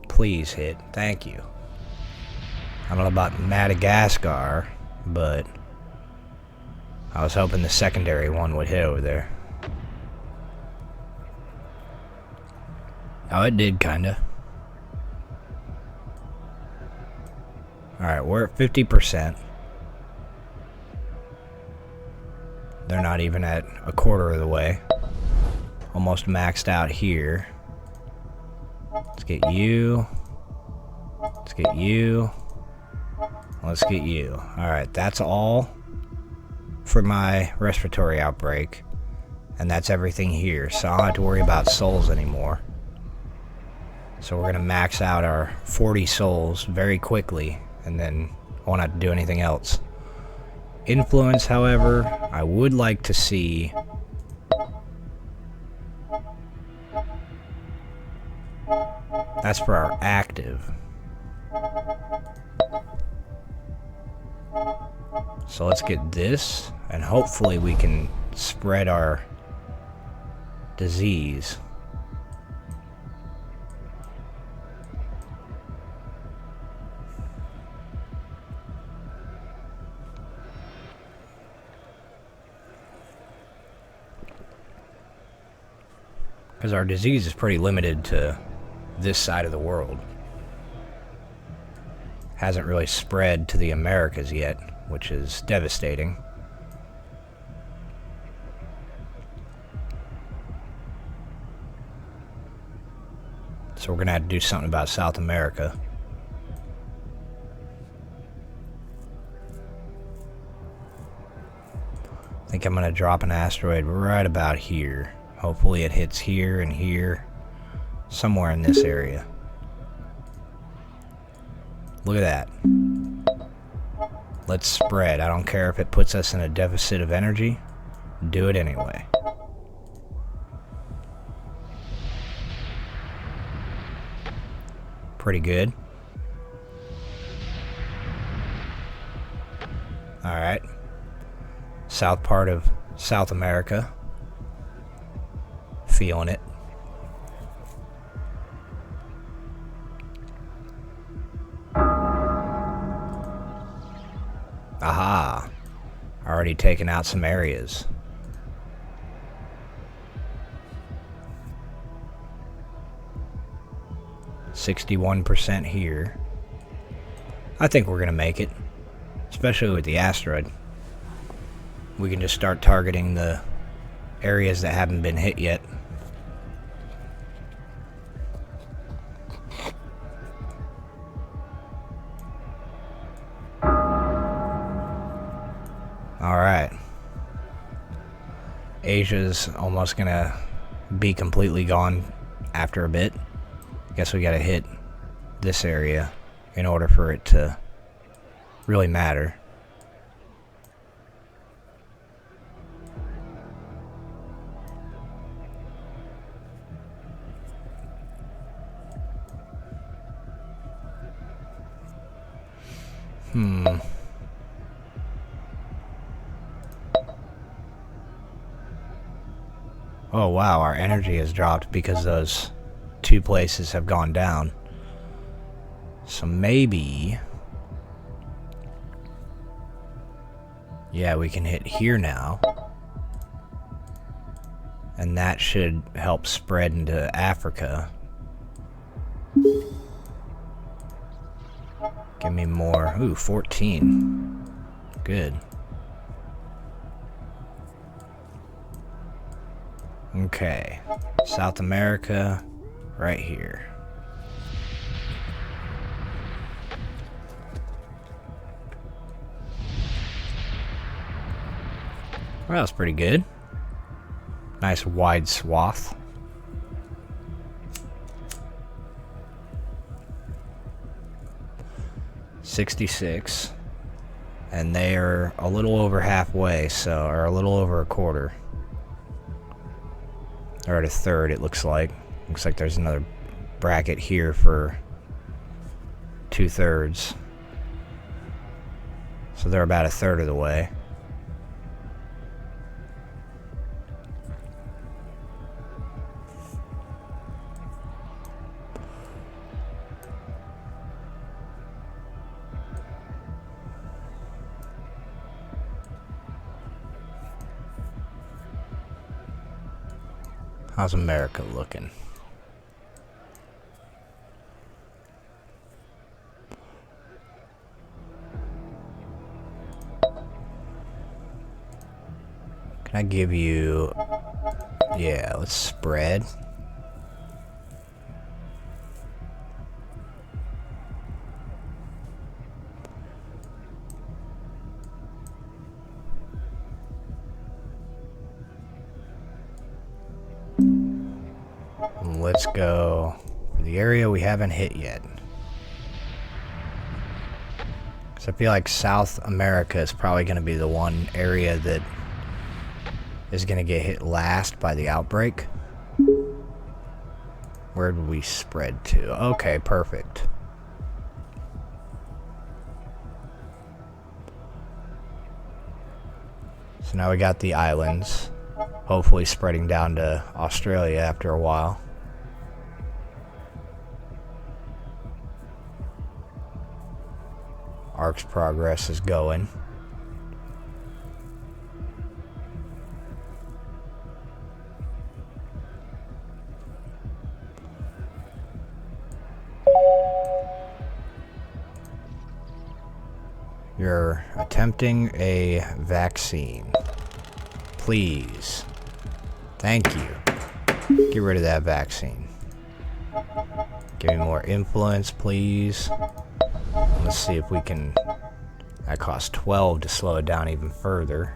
Please hit. Thank you. I don't know about Madagascar, but I was hoping the secondary one would hit over there. Oh, it did, kinda. Alright, we're at 50%. They're not even at a quarter of the way. Almost maxed out here. Let's get you. Let's get you. Let's get you. Alright, that's all for my respiratory outbreak. And that's everything here. So I don't have to worry about souls anymore. So we're going to max out our 40 souls very quickly. And then won't have to do anything else. Influence, however, I would like to see that's for our active. So let's get this, and hopefully we can spread our disease. Because our disease is pretty limited to this side of the world. Hasn't really spread to the Americas yet, which is devastating. So we're gonna have to do something about South America. I think I'm gonna drop an asteroid right about here. Hopefully it hits here and here. Somewhere in this area. Look at that. Let's spread. I don't care if it puts us in a deficit of energy. Do it anyway. Pretty good. Alright. South part of South America. Feeling it. Aha. Already taken out some areas. %61 here. I think we're gonna make it. Especially with the asteroid. We can just start targeting the areas that haven't been hit yet. Alright. Asia's almost gonna be completely gone after a bit. Guess we gotta hit this area in order for it to really matter. Oh wow, our energy has dropped because those two places have gone down. So maybe... yeah, we can hit here now. And that should help spread into Africa. Give me more. Ooh, 14. Good. Okay. South America, right here. Well, that was pretty good. Nice wide swath. $66. And they are a little over halfway, so, or a little over a quarter. Or at a third, it looks like. Looks like there's another bracket here for 2/3. So they're about a third of the way. How's America looking? Can I give you... yeah, let's spread. Let's go for the area we haven't hit yet. So I feel like South America is probably going to be the one area that is going to get hit last by the outbreak. Where did we spread to? Okay, perfect. So now we got the islands. Hopefully spreading down to Australia after a while. Ark's progress is going. You're attempting a vaccine. Please. Thank you. Get rid of that vaccine. Give me more influence, please. Let's see if we can... That costs 12 to slow it down even further.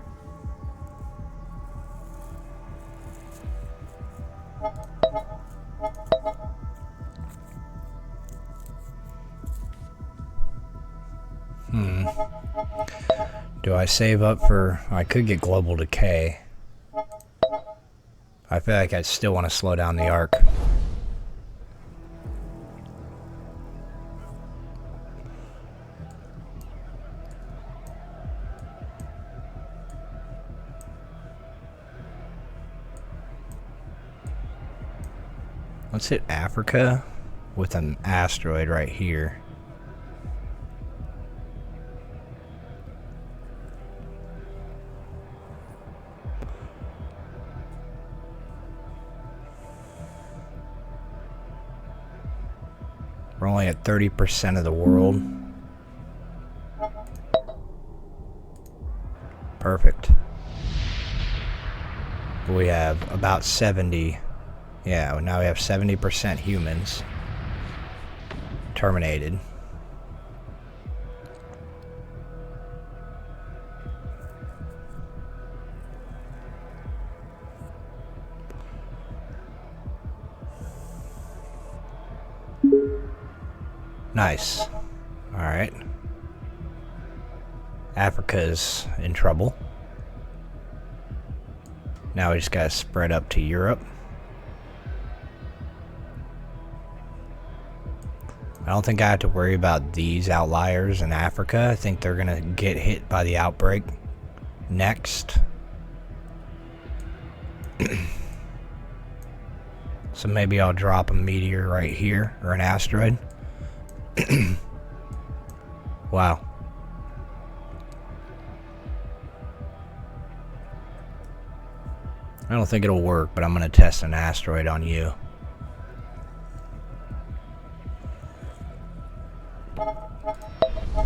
Do I save up for... I could get global decay. I feel like I still want to slow down the arc. Let's hit Africa with an asteroid right here. We're only at 30% of the world. Perfect. We have about 70. Yeah, now we have 70% humans. Terminated. Nice. Alright. Africa's in trouble. Now we just gotta spread up to Europe. I don't think I have to worry about these outliers in Africa. I think they're gonna get hit by the outbreak next. So maybe I'll drop a meteor right here, or an asteroid. Wow. I don't think it'll work, but I'm gonna test an asteroid on you.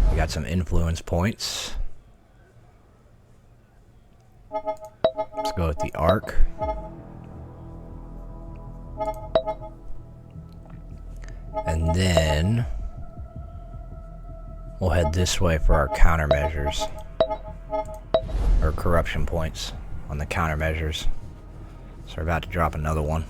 We got some influence points. Let's go with the arc. And then we'll head this way for our countermeasures. Or corruption points on the countermeasures. So we're about to drop another one.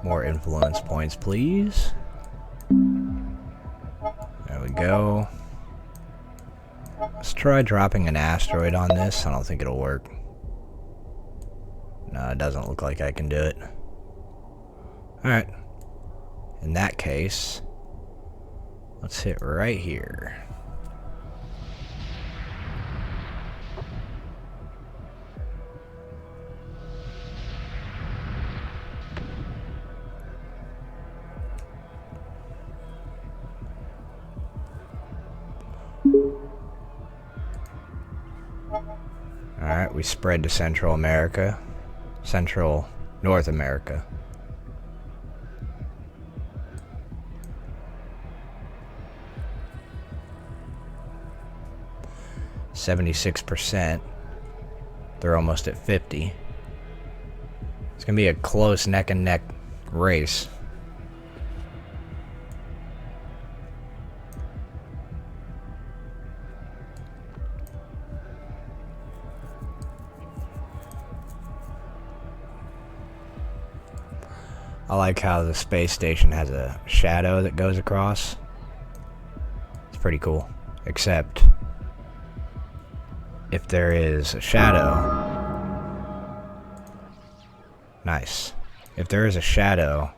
More influence points, please. There we go. Let's try dropping an asteroid on this. I don't think it'll work. No, it doesn't look like I can do it. Alright. In that case, let's hit right here. Alright, we spread to Central America. Central North America. %. They're almost at 50. It's gonna be a close neck and neck race. I like how the space station has a shadow that goes across. It's pretty cool. Except if there is a shadow... Nice. If there is a shadow,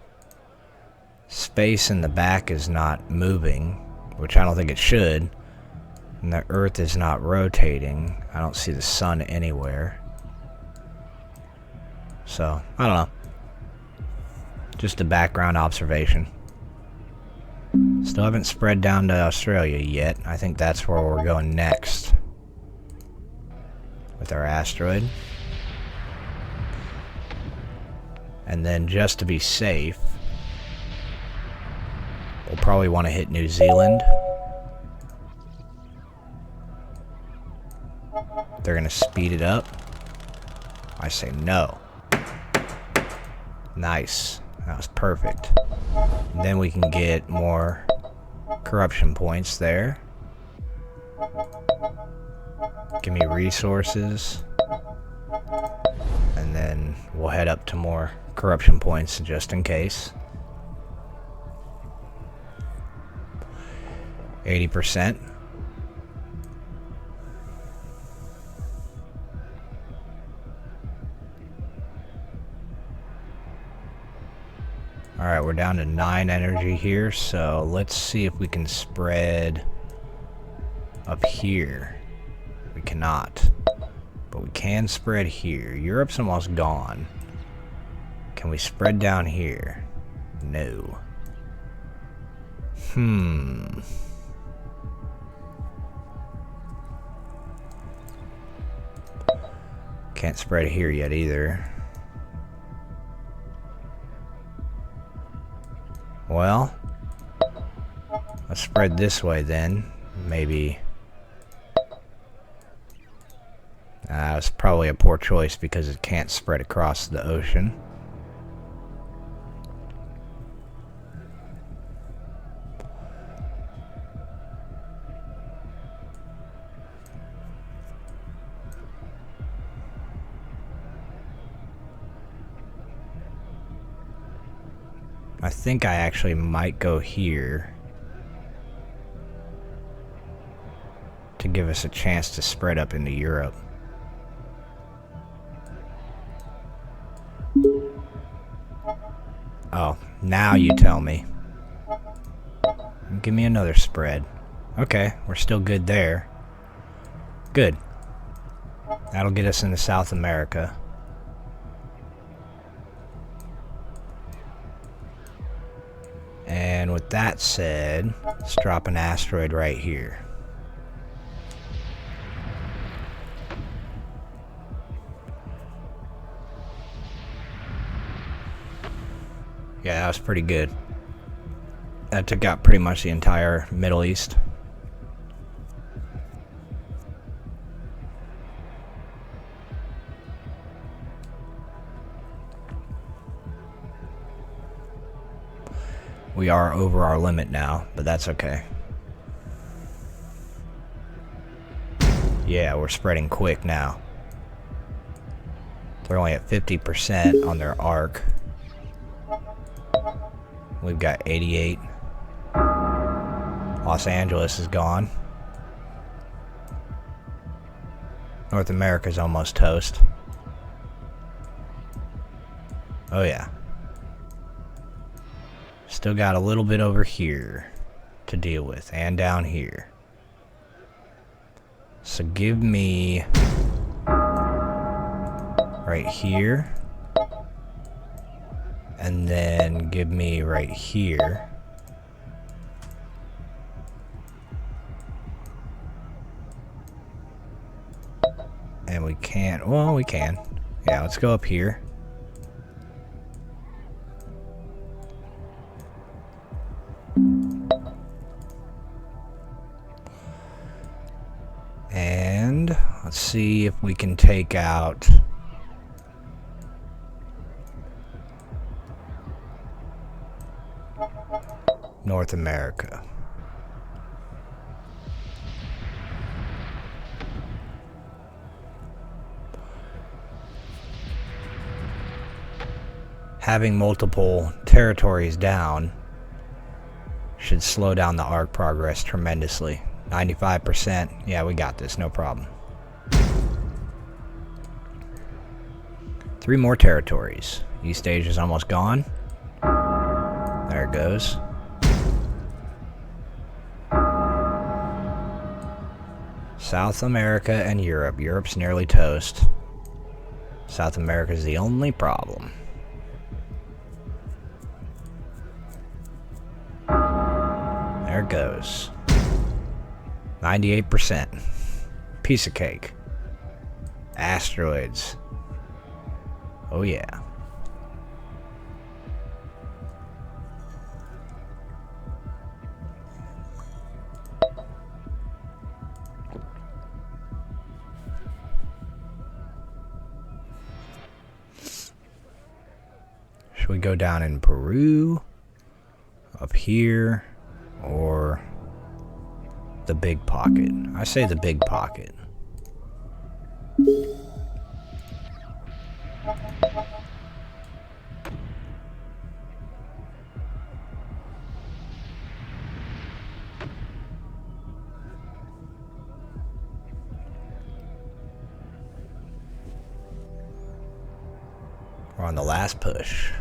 space in the back is not moving, which I don't think it should, and the Earth is not rotating. I don't see the sun anywhere. So, I don't know. Just a background observation. Still haven't spread down to Australia yet. I think that's where we're going next. With our asteroid. And then just to be safe, we'll probably want to hit New Zealand. They're gonna speed it up. I say no. Nice. That was perfect. And then we can get more corruption points there. Give me resources. And then we'll head up to more corruption points just in case. 80%. Alright, we're down to 9 energy here, so let's see if we can spread up here. We cannot. But we can spread here. Europe's almost gone. Can we spread down here? No. Can't spread here yet either. Well, let's spread this way then. Maybe. It's probably a poor choice because it can't spread across the ocean. I think I actually might go here to give us a chance to spread up into Europe. Oh, now you tell me. Give me another spread. Okay, we're still good there. Good. That'll get us into South America. And with that said, let's drop an asteroid right here. Yeah, that was pretty good. That took out pretty much the entire Middle East. We are over our limit now, but that's okay. Yeah, we're spreading quick now. They're only at 50% on their arc. We've got 88. Los Angeles is gone. North America's almost toast. Oh yeah. Still got a little bit over here to deal with, and down here. So give me right here, and then give me right here. And we can't, well, we can. Yeah, let's go up here. And let's see if we can take out North America. Having multiple territories down should slow down the arc progress tremendously. 95%. Yeah, we got this, no problem. 3 more territories. East Asia's almost gone. There it goes. South America and Europe. Europe's nearly toast. South America's the only problem. There it goes. 98%. Piece of cake. Asteroids. Oh yeah. Should we go down in Peru, up here, or the big pocket? I say the big pocket. We're on the last push.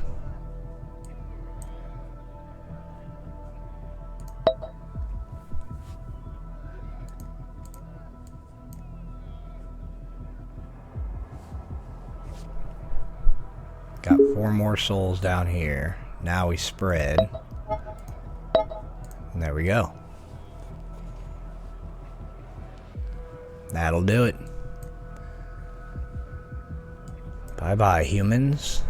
Got 4 more souls down here. Now we spread. And there we go. That'll do it. Bye-bye, humans.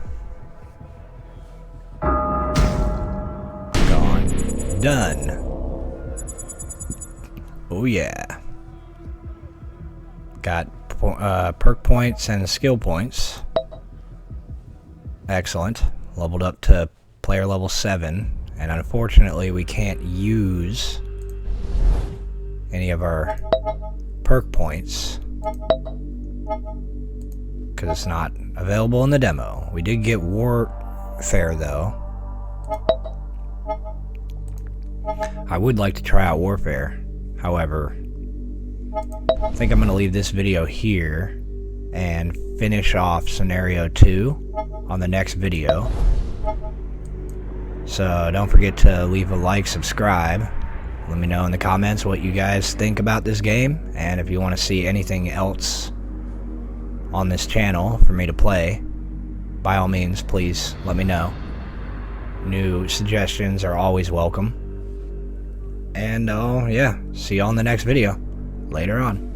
Gone. Done. Oh, yeah. Got perk points and skill points. Excellent. Leveled up to player level 7. And unfortunately, we can't use any of our perk points because it's not available in the demo. We did get Warfare, though. I would like to try out Warfare. However, I think I'm going to leave this video here and finish off Scenario 2 on the next video. So don't forget to leave a like, subscribe. Let me know in the comments what you guys think about this game, and if you want to see anything else on this channel for me to play, by all means, please let me know. New suggestions are always welcome. And yeah, see you on the next video later on.